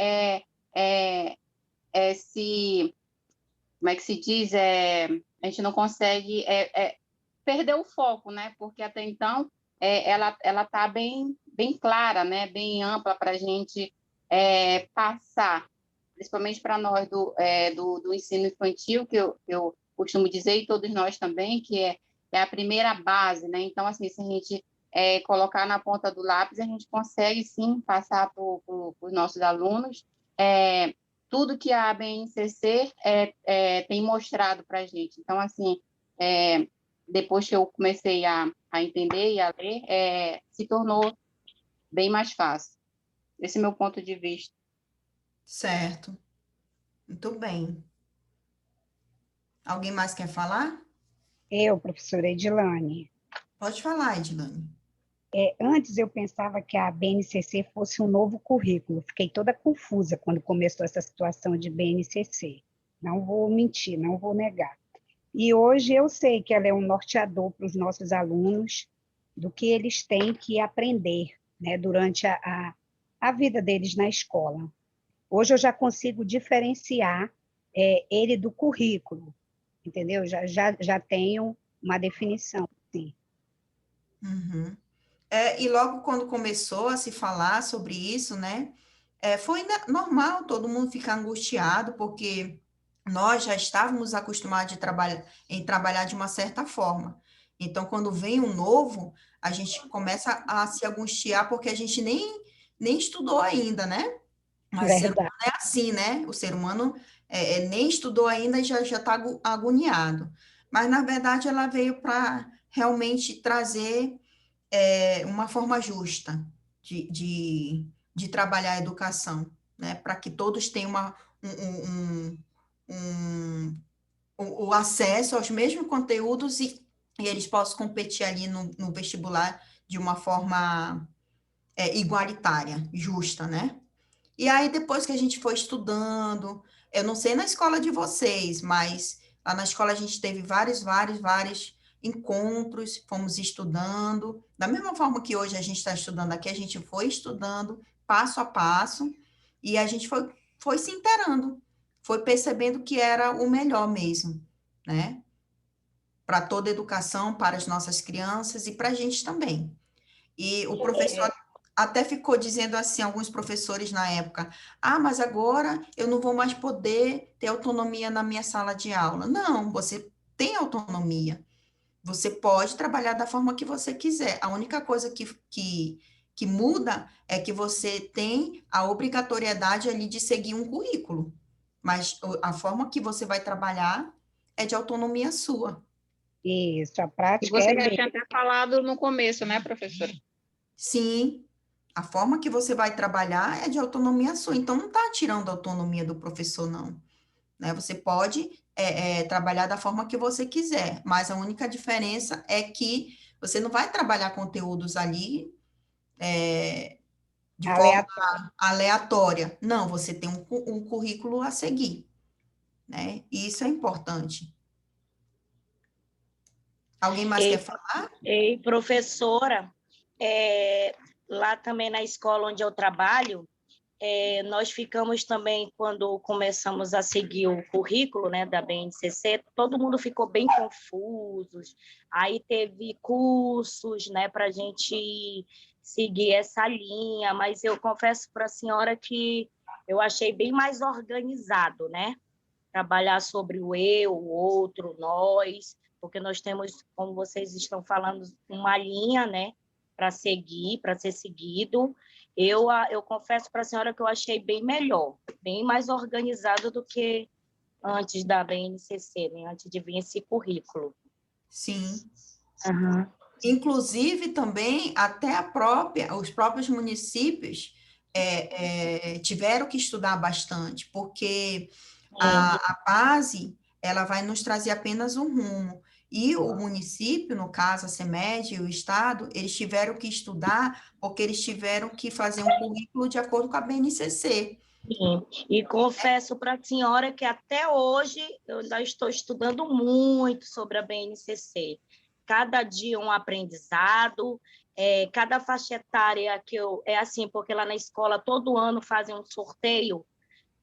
se, como é que se diz? A gente não consegue perder o foco, né? Porque até então ela está bem clara, né? Bem ampla para a gente passar, principalmente para nós do ensino infantil, que eu costumo dizer, e todos nós também, que é a primeira base, né? Então, assim, se a gente colocar na ponta do lápis, a gente consegue, sim, passar para os nossos alunos tudo que a BNCC tem mostrado para a gente. Então, assim, depois que eu comecei a entender e a ler, se tornou bem mais fácil. Esse é o meu ponto de vista. Certo. Muito bem. Alguém mais quer falar? Eu, professora Edilane, Pode falar, Edilane. antes eu pensava que a BNCC fosse um novo currículo, fiquei toda confusa quando começou essa situação de BNCC. Não vou mentir, não vou negar. E hoje eu sei que ela é um norteador para os nossos alunos do que eles têm que aprender, né, durante a vida deles na escola. Hoje eu já consigo diferenciar ele do currículo, entendeu? Já tenho uma definição, sim. Uhum. E logo quando começou a se falar sobre isso, né? Foi normal todo mundo ficar angustiado, porque nós já estávamos acostumados em trabalhar de uma certa forma. Então, quando vem um novo, a gente começa a se angustiar, porque a gente nem estudou ainda, né? Mas o ser Verdade. humano é assim, né? O ser humano nem estudou ainda e já está agoniado. Mas, na verdade, ela veio para realmente trazer uma forma justa de trabalhar a educação, né? Para que todos tenham um, o acesso aos mesmos conteúdos e eles possam competir ali no vestibular de uma forma igualitária, justa, né? E aí, depois que a gente foi estudando, eu não sei na escola de vocês, mas lá na escola a gente teve vários encontros, fomos estudando. Da mesma forma que hoje a gente está estudando aqui, a gente foi estudando passo a passo e a gente foi se inteirando, foi percebendo que era o melhor mesmo, né? Para toda a educação, para as nossas crianças e para a gente também. E o professor até ficou dizendo assim, alguns professores na época, mas agora eu não vou mais poder ter autonomia na minha sala de aula. Não, você tem autonomia. Você pode trabalhar da forma que você quiser. A única coisa que muda é que você tem a obrigatoriedade ali de seguir um currículo. Mas a forma que você vai trabalhar é de autonomia sua. Isso, a E prática você é já mesmo. tinha até falado no começo, né, professora? Sim, a forma que você vai trabalhar é de autonomia sua. Então, não está tirando a autonomia do professor, não. Né? Você pode trabalhar da forma que você quiser, mas a única diferença é que você não vai trabalhar conteúdos ali de forma aleatória. Não, você tem um currículo a seguir, né? E isso é importante. Alguém mais quer falar? Ei, professora, lá também na escola onde eu trabalho, nós ficamos também, quando começamos a seguir o currículo, né, da BNCC, todo mundo ficou bem confuso, aí teve cursos, né, para a gente seguir essa linha, mas eu confesso para a senhora que eu achei bem mais organizado, né, trabalhar sobre o eu, o outro, o nós, porque nós temos, como vocês estão falando, uma linha, né, para seguir, para ser seguido. Eu confesso para a senhora que eu achei bem melhor, bem mais organizado do que antes da BNCC, né? Antes de vir esse currículo. Sim. Uhum. Inclusive, também, até os próprios municípios tiveram que estudar bastante, porque a base, ela vai nos trazer apenas um rumo. E o município, no caso, a CEMED e o Estado, eles tiveram que estudar, porque eles tiveram que fazer um currículo de acordo com a BNCC. Sim, e confesso para a senhora que até hoje eu ainda estou estudando muito sobre a BNCC. Cada dia um aprendizado, cada faixa etária que é assim, porque lá na escola todo ano fazem um sorteio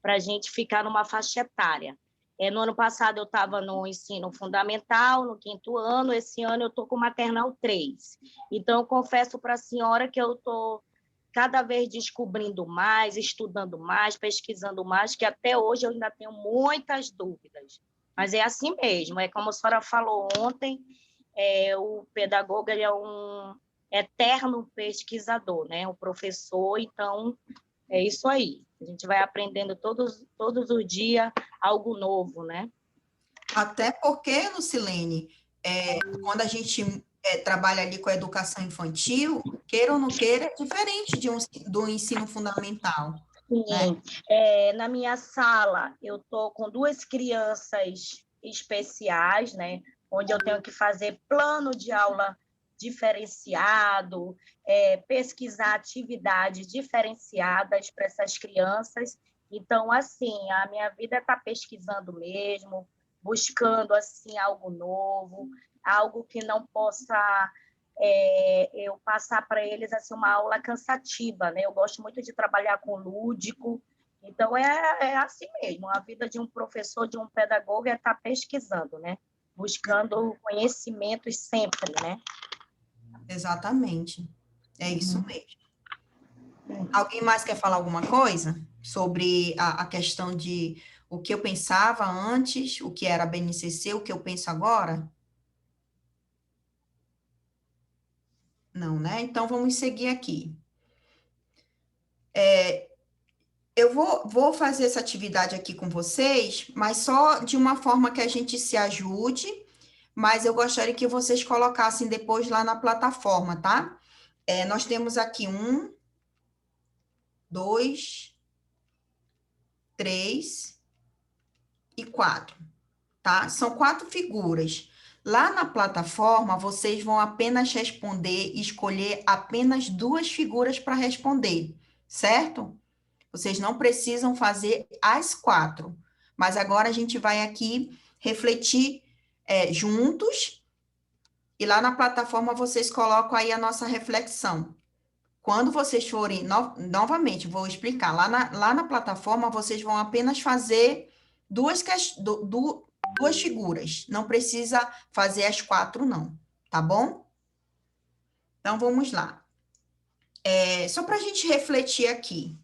para a gente ficar numa faixa etária. No ano passado eu estava no ensino fundamental, no 5º ano, esse ano eu estou com maternal 3. Então, eu confesso para a senhora que eu estou cada vez descobrindo mais, estudando mais, pesquisando mais, que até hoje eu ainda tenho muitas dúvidas. Mas é assim mesmo, é como a senhora falou ontem, o pedagogo ele é um eterno pesquisador, né? O professor, então, é isso aí. A gente vai aprendendo todos os dias algo novo, né? Até porque, Lucilene, quando a gente trabalha ali com a educação infantil, queira ou não queira, é diferente do ensino fundamental, né? Sim. Na minha sala, eu estou com 2 crianças especiais, né? Onde eu tenho que fazer plano de aula diferenciado, pesquisar atividades diferenciadas para essas crianças. Então, assim, a minha vida está pesquisando mesmo, buscando assim algo novo, algo que não possa eu passar para eles assim, uma aula cansativa, né? Eu gosto muito de trabalhar com lúdico, então é assim mesmo, a vida de um professor, de um pedagogo é estar pesquisando, né? Buscando conhecimentos sempre, né? Exatamente. É isso mesmo. Alguém mais quer falar alguma coisa sobre a questão de o que eu pensava antes, o que era a BNCC, o que eu penso agora? Não, né? Então, vamos seguir aqui. Eu vou fazer essa atividade aqui com vocês, mas só de uma forma que a gente se ajude, mas eu gostaria que vocês colocassem depois lá na plataforma, tá? Nós temos aqui 1, 2, 3 e 4, tá? São 4 figuras. Lá na plataforma, vocês vão apenas responder, escolher apenas 2 figuras para responder, certo? Vocês não precisam fazer as 4, mas agora a gente vai aqui refletir juntos, e lá na plataforma vocês colocam aí a nossa reflexão. Quando vocês forem, novamente, vou explicar, lá na plataforma vocês vão apenas fazer duas figuras, não precisa fazer as 4 não, tá bom? Então, vamos lá. Só para a gente refletir aqui.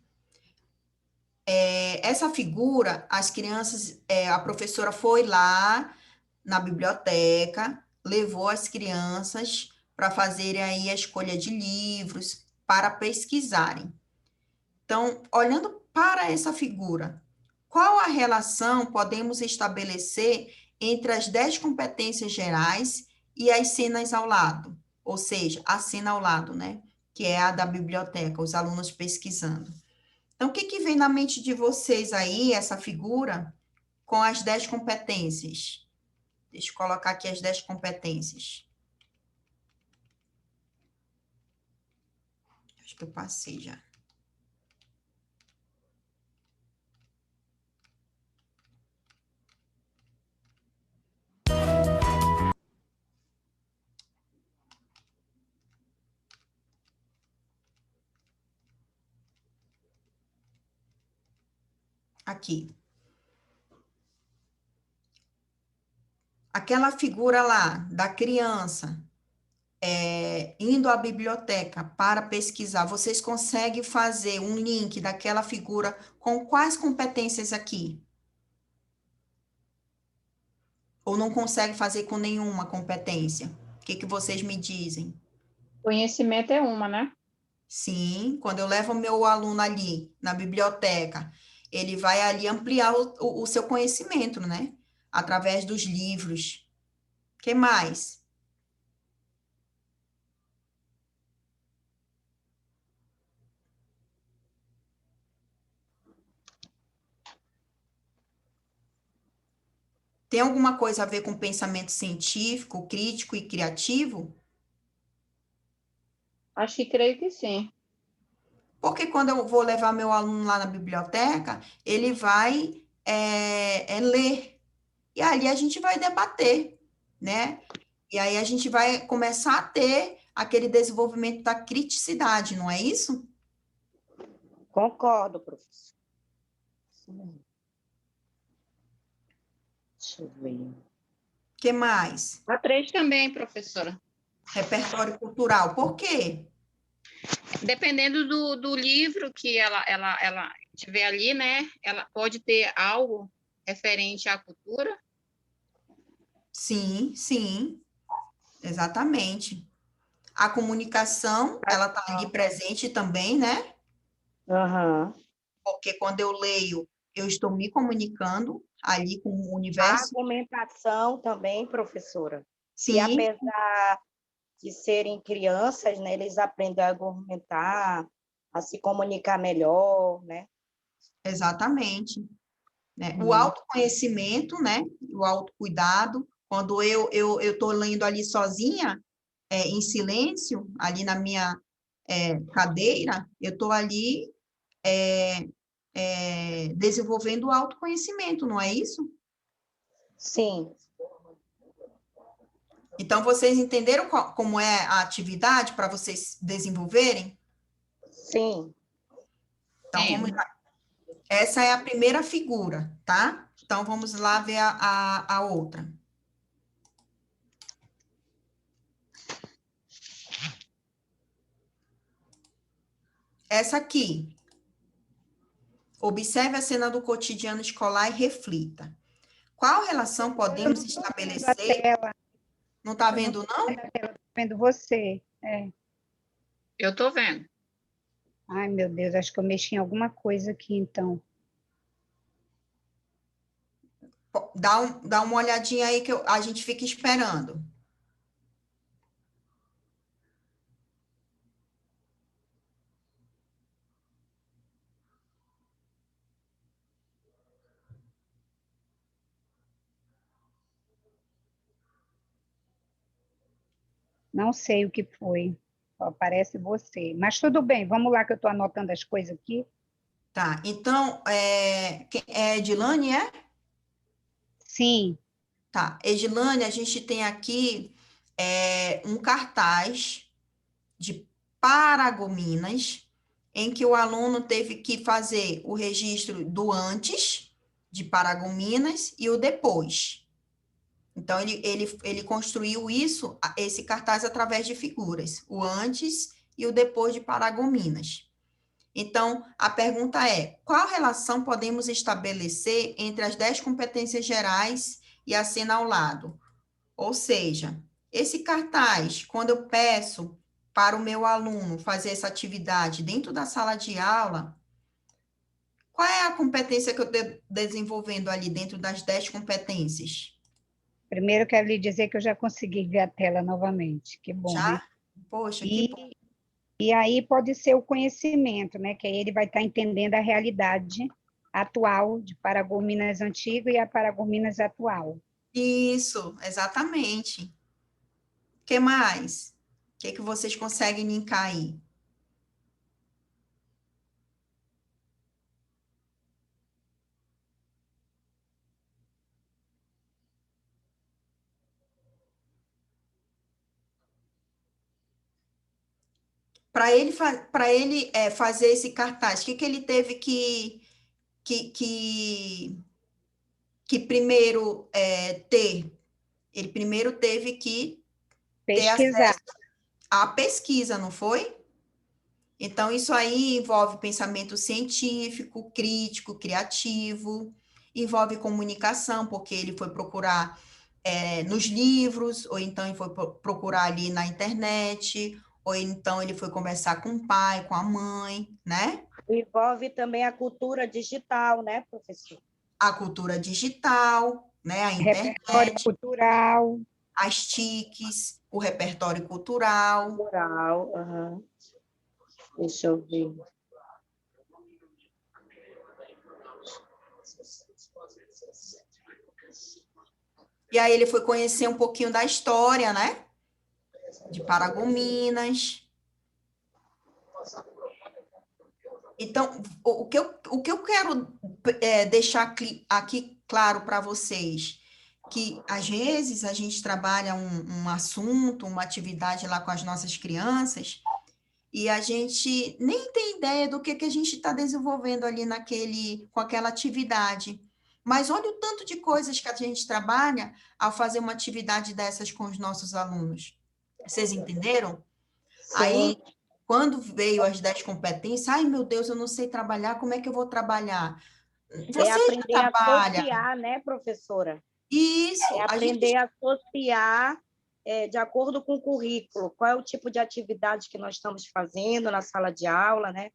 Essa figura, as crianças, a professora foi lá na biblioteca, levou as crianças para fazerem aí a escolha de livros, para pesquisarem. Então, olhando para essa figura, qual a relação podemos estabelecer entre as 10 competências gerais e as cenas ao lado? Ou seja, a cena ao lado, né? Que é a da biblioteca, os alunos pesquisando. Então, o que vem na mente de vocês aí, essa figura, com as 10 competências? Deixa eu colocar aqui as 10 competências. Acho que eu passei já. aqui. Aquela figura lá da criança indo à biblioteca para pesquisar, vocês conseguem fazer um link daquela figura com quais competências aqui? Ou não consegue fazer com nenhuma competência? O que vocês me dizem? Conhecimento é uma, né? Sim, quando eu levo o meu aluno ali na biblioteca, ele vai ali ampliar o seu conhecimento, né? Através dos livros. O que mais? Tem alguma coisa a ver com pensamento científico, crítico e criativo? Acho que creio que sim. Porque quando eu vou levar meu aluno lá na biblioteca, ele vai ler. E ali a gente vai debater, né? E aí a gente vai começar a ter aquele desenvolvimento da criticidade, não é isso? Concordo, professor. Deixa eu ver. O que mais? A 3 também, professora. Repertório cultural. Por quê? Dependendo do livro que ela tiver ali, né? Ela pode ter algo referente à cultura. Sim, sim, exatamente. A comunicação, ela está ali presente também, né? Aham. Porque quando eu leio, eu estou me comunicando ali com o A universo. argumentação também, professora. E Sim, apesar de serem crianças, né, eles aprendem a argumentar, a se comunicar melhor, né? exatamente. Né? O autoconhecimento, né? O autocuidado. Quando eu estou lendo ali sozinha, em silêncio, ali na minha cadeira, eu estou ali desenvolvendo o autoconhecimento, não é isso? Sim, Então, vocês entenderam como é a atividade para vocês desenvolverem? sim. Então, vamos lá. Essa é a primeira figura, tá? Então, vamos lá ver a outra. Essa aqui. Observe a cena do cotidiano escolar e reflita. Qual relação podemos A estabelecer? tela, Não está eu não vendo, não? estou vendo você. Eu estou vendo. Ai, meu Deus, acho que eu mexi em alguma coisa aqui, então. Dá uma olhadinha aí que a gente fica esperando. Não sei o que foi. Só aparece você. Mas tudo bem, vamos lá que eu estou anotando as coisas aqui. Tá, então, Edilane, é? Sim, Tá, Edilane, a gente tem aqui um cartaz de Paragominas, em que o aluno teve que fazer o registro do antes de Paragominas e o depois. Então, ele construiu esse cartaz através de figuras, o antes e o depois de Paragominas. Então, a pergunta é: qual relação podemos estabelecer entre as 10 competências gerais e a cena ao lado? Ou seja, esse cartaz, quando eu peço para o meu aluno fazer essa atividade dentro da sala de aula, qual é a competência que eu estou desenvolvendo ali dentro das 10 competências? primeiro eu quero lhe dizer que eu já consegui ver a tela novamente. Que bom, né? Já? Poxa, que E, bom. e aí pode ser o conhecimento, né? Que aí ele vai estar entendendo a realidade atual de Paragominas antigo e a Paragominas atual. Isso, exatamente. O que mais? O que vocês conseguem linkar aí? Para ele fazer esse cartaz, o que ele teve que que primeiro ele primeiro teve que ter Pesquisar. acesso à pesquisa, não foi? Então, isso aí envolve pensamento científico, crítico, criativo, envolve comunicação, porque ele foi procurar nos livros, ou então ele foi procurar ali na internet, ou então ele foi conversar com o pai, com a mãe, né? Envolve também a cultura digital, né, professor? A cultura digital, né? A Repertório internet, cultural. as TICs, o repertório cultural. Cultural, Deixa eu ver. E aí ele foi conhecer um pouquinho da história, né? De Paragominas. Então, o que eu quero deixar aqui claro para vocês, que às vezes a gente trabalha um assunto, uma atividade lá com as nossas crianças, e a gente nem tem ideia do que a gente está desenvolvendo ali com aquela atividade. Mas olha o tanto de coisas que a gente trabalha ao fazer uma atividade dessas com os nossos alunos. Vocês entenderam? Sim. Aí, quando veio as 10 competências, ai, meu Deus, eu não sei trabalhar, como é que eu vou trabalhar? Você aprender já trabalha. a associar, né, professora? Isso. Aprender a associar de acordo com o currículo. Qual é o tipo de atividade que nós estamos fazendo na sala de aula, né?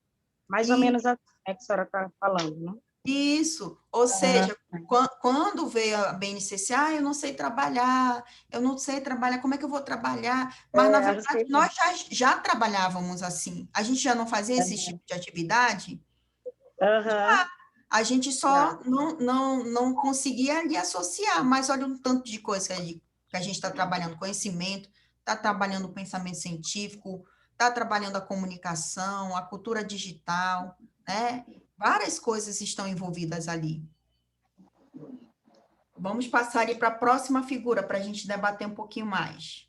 Mais ou menos assim que a senhora está falando, né? Isso, ou seja, quando veio a BNCC, eu não sei trabalhar, como é que eu vou trabalhar? Mas, na verdade, nós já trabalhávamos assim. A gente já não fazia esse tipo de atividade? A gente só não conseguia ali associar, mas olha um tanto de coisa que a gente está trabalhando, conhecimento, está trabalhando o pensamento científico, está trabalhando a comunicação, a cultura digital, né? Várias coisas estão envolvidas ali. Vamos passar ali para a próxima figura, para a gente debater um pouquinho mais.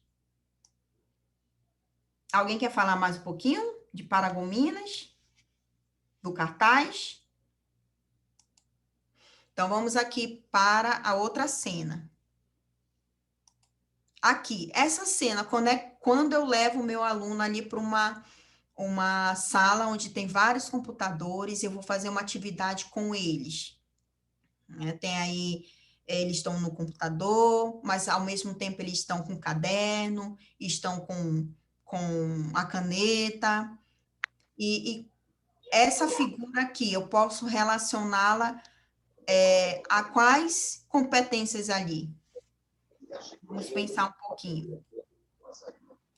Alguém quer falar mais um pouquinho de Paragominas? Do cartaz? Então, vamos aqui para a outra cena. Aqui, essa cena, quando eu levo o meu aluno ali para uma sala onde tem vários computadores, eu vou fazer uma atividade com eles. Tem aí, eles estão no computador, mas ao mesmo tempo eles estão com caderno, estão com a caneta, e essa figura aqui, eu posso relacioná-la a quais competências ali? Vamos pensar um pouquinho.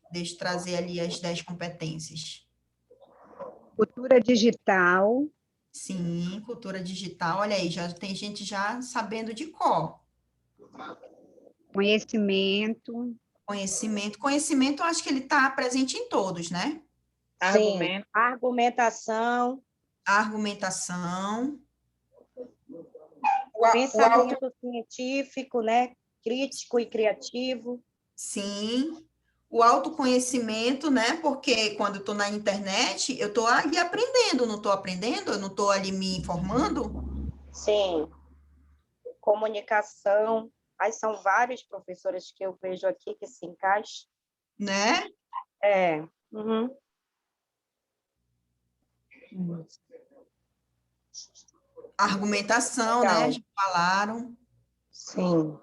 Deixa eu trazer ali as 10 competências. Cultura digital. Sim, cultura digital. Olha aí, já tem gente já sabendo de cor. Conhecimento. Conhecimento, eu acho que ele está presente em todos, né? Sim. Argumentação. Pensamento científico, né? Crítico e criativo. Sim. O autoconhecimento, né? Porque quando eu estou na internet, eu estou ali aprendendo, não estou aprendendo? Eu não estou ali me informando? Sim. Comunicação. Aí são vários professores que eu vejo aqui que se encaixam. Né? Argumentação, legal. né? Já falaram. Sim.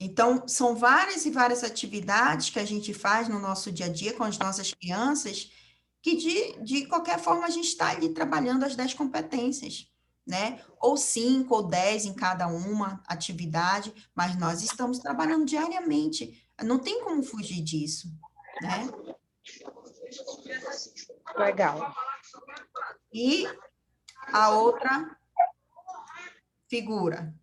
Então, são várias e várias atividades que a gente faz no nosso dia a dia com as nossas crianças, que de qualquer forma a gente está ali trabalhando as 10 competências, né? Ou 5 ou 10 em cada uma atividade, mas nós estamos trabalhando diariamente. Não tem como fugir disso, né? Legal. E a outra figura.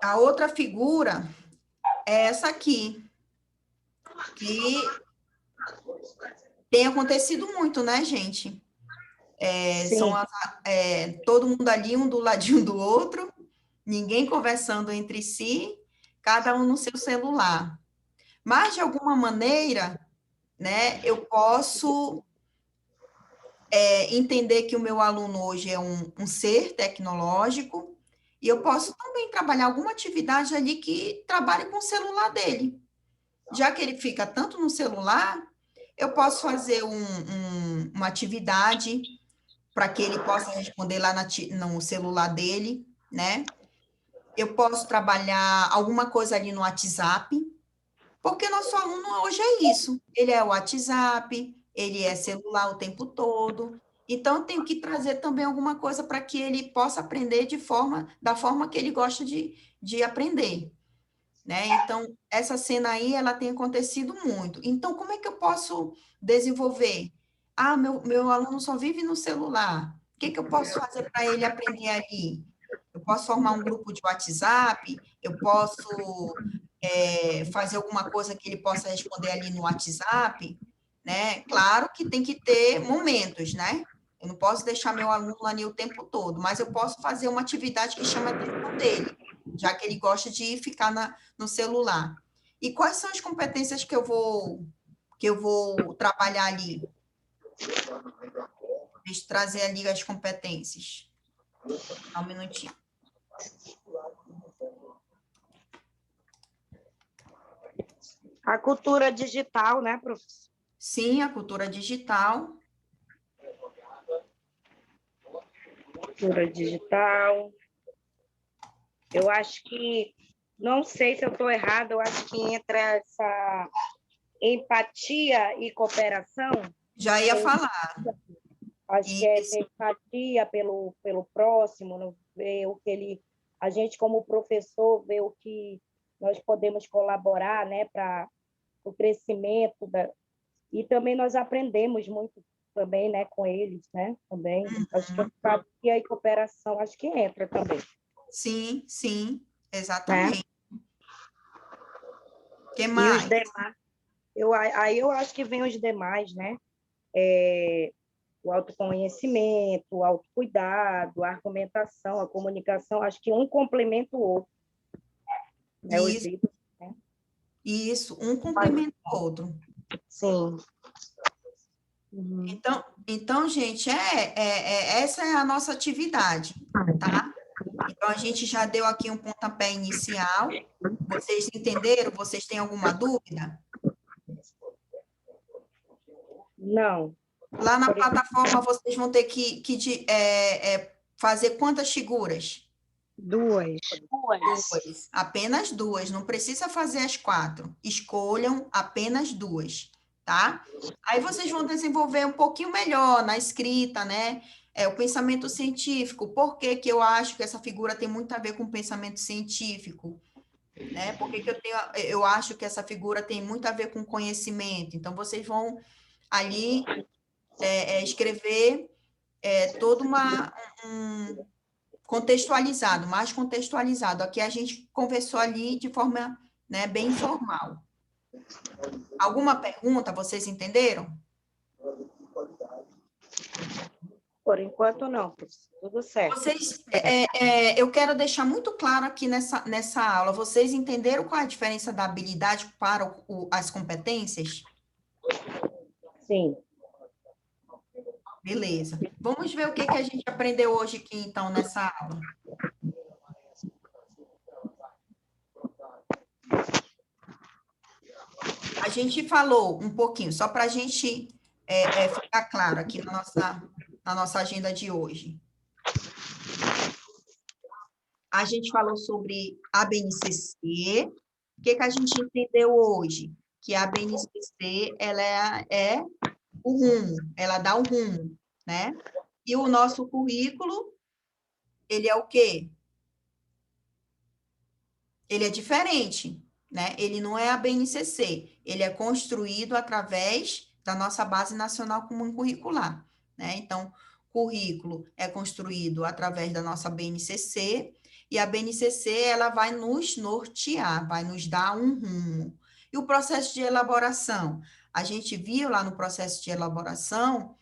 A outra figura é essa aqui, que tem acontecido muito, né, gente? São todo mundo ali, um do ladinho do outro, ninguém conversando entre si, cada um no seu celular. Mas, de alguma maneira, né, eu posso entender que o meu aluno hoje é um ser tecnológico, e eu posso também trabalhar alguma atividade ali que trabalhe com o celular dele. Já que ele fica tanto no celular, eu posso fazer uma atividade para que ele possa responder lá no celular dele, né? Eu posso trabalhar alguma coisa ali no WhatsApp, porque nosso aluno hoje é isso. Ele é o WhatsApp, ele é celular o tempo todo. Então, eu tenho que trazer também alguma coisa para que ele possa aprender da forma que ele gosta de aprender, né? Então, essa cena aí, ela tem acontecido muito. Então, como é que eu posso desenvolver? Ah, meu aluno só vive no celular. O que eu posso fazer para ele aprender ali? Eu posso formar um grupo de WhatsApp, eu posso fazer alguma coisa que ele possa responder ali no WhatsApp, né? Claro que tem que ter momentos, né? Eu não posso deixar meu aluno ali o tempo todo, mas eu posso fazer uma atividade que chama a atenção dele, já que ele gosta de ficar no celular. E quais são as competências que eu vou trabalhar ali? Deixa eu trazer ali as competências. Só um minutinho. A cultura digital, né, professor? Sim, a cultura digital. Cultura digital. Eu acho que, não sei se eu estou errada, eu acho que entra essa empatia e cooperação. Já ia falar. Acho que é ter empatia pelo próximo, ver o que a gente como professor, ver o que nós podemos colaborar, né, para o crescimento e também nós aprendemos muito também, né, com eles, né, também. Acho que empatia e cooperação, acho que entra também. Sim, exatamente. Né? O que mais? E os demais, aí eu acho que vem os demais, né? O autoconhecimento, o autocuidado, a argumentação, a comunicação, acho que um complementa o outro. Né? Isso, um complementa o outro. Sim. Então, gente, essa é a nossa atividade, tá? Então, a gente já deu aqui um pontapé inicial. Vocês entenderam? Vocês têm alguma dúvida? Não. Lá na plataforma, vocês vão ter que fazer quantas figuras? Duas. Apenas duas. Não precisa fazer as 4. Escolham apenas 2, tá? Aí vocês vão desenvolver um pouquinho melhor na escrita, né? O pensamento científico. Por que que eu acho que essa figura tem muito a ver com o pensamento científico? Né? Por que que eu acho que essa figura tem muito a ver com conhecimento? Então, vocês vão ali escrever todo contextualizado, mais contextualizado. Aqui a gente conversou ali de forma, né, bem informal. Alguma pergunta? Vocês entenderam? Por enquanto, não. Tudo certo. Vocês, eu quero deixar muito claro aqui nessa aula. Vocês entenderam qual é a diferença da habilidade para as competências? Sim. Beleza. Vamos ver o que a gente aprendeu hoje aqui, então, nessa aula. A gente falou um pouquinho, só para a gente ficar claro aqui na nossa agenda de hoje. A gente falou sobre a BNCC. O que a gente entendeu hoje? Que a BNCC, ela é o rumo, ela dá o rumo, né? E o nosso currículo, ele é o quê? Ele é diferente, né? Ele não é a BNCC, ele é construído através da nossa Base Nacional Comum Curricular, né? Então, currículo é construído através da nossa BNCC, e a BNCC, ela vai nos nortear, vai nos dar um rumo. E o processo de elaboração? A gente viu lá no processo de elaboração,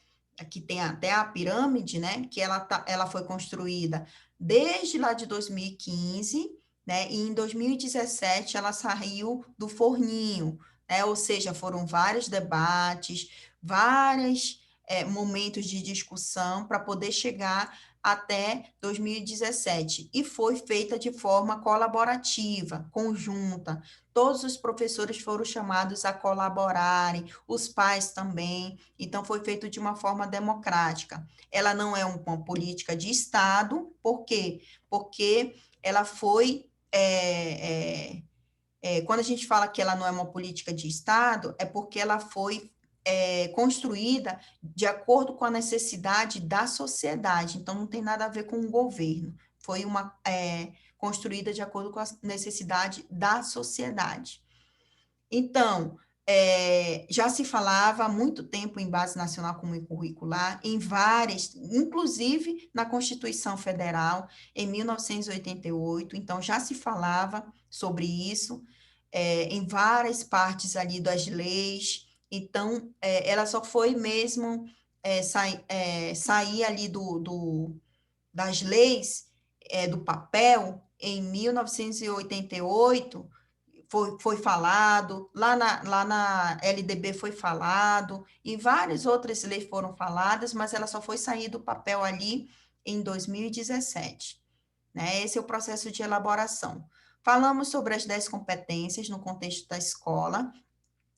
que tem até a pirâmide, né? Que ela foi construída desde lá de 2015, né? E em 2017 ela saiu do forninho, né? Ou seja, foram vários debates, vários momentos de discussão para poder chegar até 2017, e foi feita de forma colaborativa, conjunta. Todos os professores foram chamados a colaborarem, os pais também, então foi feito de uma forma democrática. Ela não é uma política de Estado, por quê? Porque ela foi quando a gente fala que ela não é uma política de Estado, é porque ela foi construída de acordo com a necessidade da sociedade. Então, não tem nada a ver com o governo. Foi construída de acordo com a necessidade da sociedade. Então, já se falava há muito tempo em Base Nacional Comum e Curricular, em várias, inclusive na Constituição Federal, em 1988, então já se falava sobre isso, em várias partes ali das leis, então ela só foi mesmo sair ali das leis, do papel, em 1988, foi falado, lá na LDB foi falado, e várias outras leis foram faladas, mas ela só foi sair do papel ali em 2017. Né? Esse é o processo de elaboração. Falamos sobre as 10 competências no contexto da escola,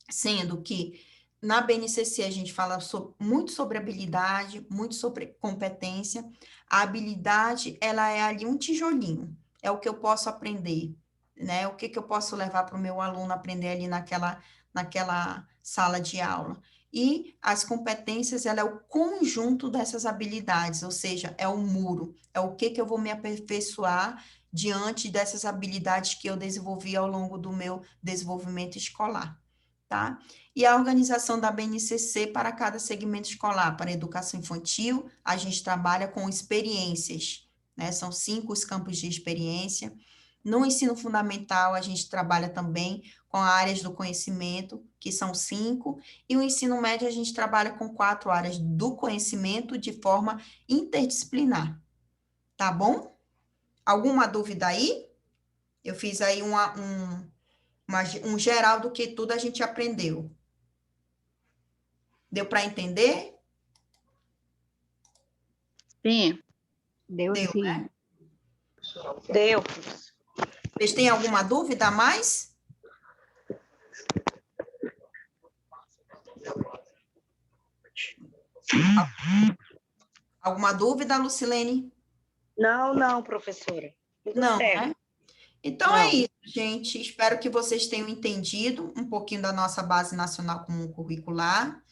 sendo que na BNCC a gente fala muito sobre habilidade, muito sobre competência. A habilidade, ela é ali um tijolinho, é o que eu posso aprender, né? O que eu posso levar para o meu aluno aprender ali naquela sala de aula. E as competências, ela é o conjunto dessas habilidades, ou seja, é o muro, é o que eu vou me aperfeiçoar diante dessas habilidades que eu desenvolvi ao longo do meu desenvolvimento escolar, tá? E a organização da BNCC para cada segmento escolar. Para a educação infantil, a gente trabalha com experiências, né? São 5 os campos de experiência. No ensino fundamental, a gente trabalha também com áreas do conhecimento, que são 5, e o ensino médio a gente trabalha com 4 áreas do conhecimento de forma interdisciplinar. Tá bom? Alguma dúvida aí? Eu fiz aí um geral do que tudo a gente aprendeu. Deu para entender? Sim. Deu Deu, sim. né? Deu. Vocês têm alguma dúvida a mais? Alguma dúvida, Lucilene? Não, professora. Tudo Não, certo. né? Então Não. é isso, gente. Espero que vocês tenham entendido um pouquinho da nossa Base Nacional Comum Curricular.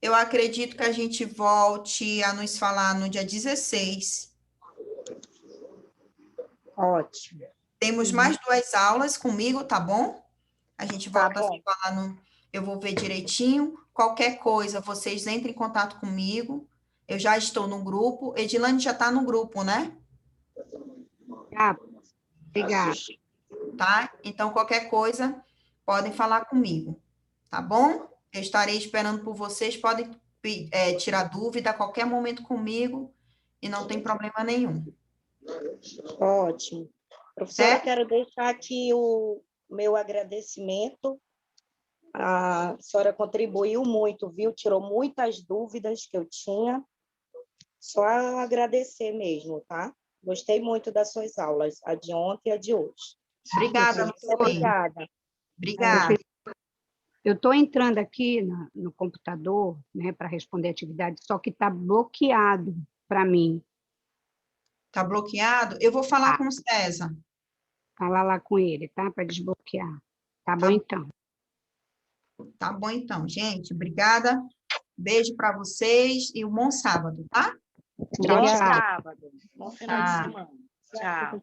Eu acredito que a gente volte a nos falar no dia 16. Ótimo. Temos mais 2 aulas comigo, tá bom? A gente Tá volta a se bom. falar eu vou ver direitinho. Qualquer coisa, vocês entrem em contato comigo. Eu já estou no grupo. Edilane já está no grupo, né? Tá, obrigada. Tá? Então, qualquer coisa, podem falar comigo, tá bom? Eu estarei esperando por vocês. Podem tirar dúvida a qualquer momento comigo e não tem problema nenhum. Ótimo. Professora, quero deixar aqui o meu agradecimento. A senhora contribuiu muito, viu? Tirou muitas dúvidas que eu tinha. Só agradecer mesmo, tá? Gostei muito das suas aulas, a de ontem e a de hoje. Obrigada, Muito Lucilene. obrigada. Obrigada. Eu estou entrando aqui no computador, né, para responder a atividade, só que está bloqueado para mim. Tá bloqueado? Eu vou falar com o César. Falar lá com ele, tá? Para desbloquear. Tá bom, então. Tá bom, então, gente. Obrigada. Beijo para vocês e um bom sábado, tá? Tchau, Bom tchau. sábado. Bom final de Tchau. semana. Tchau.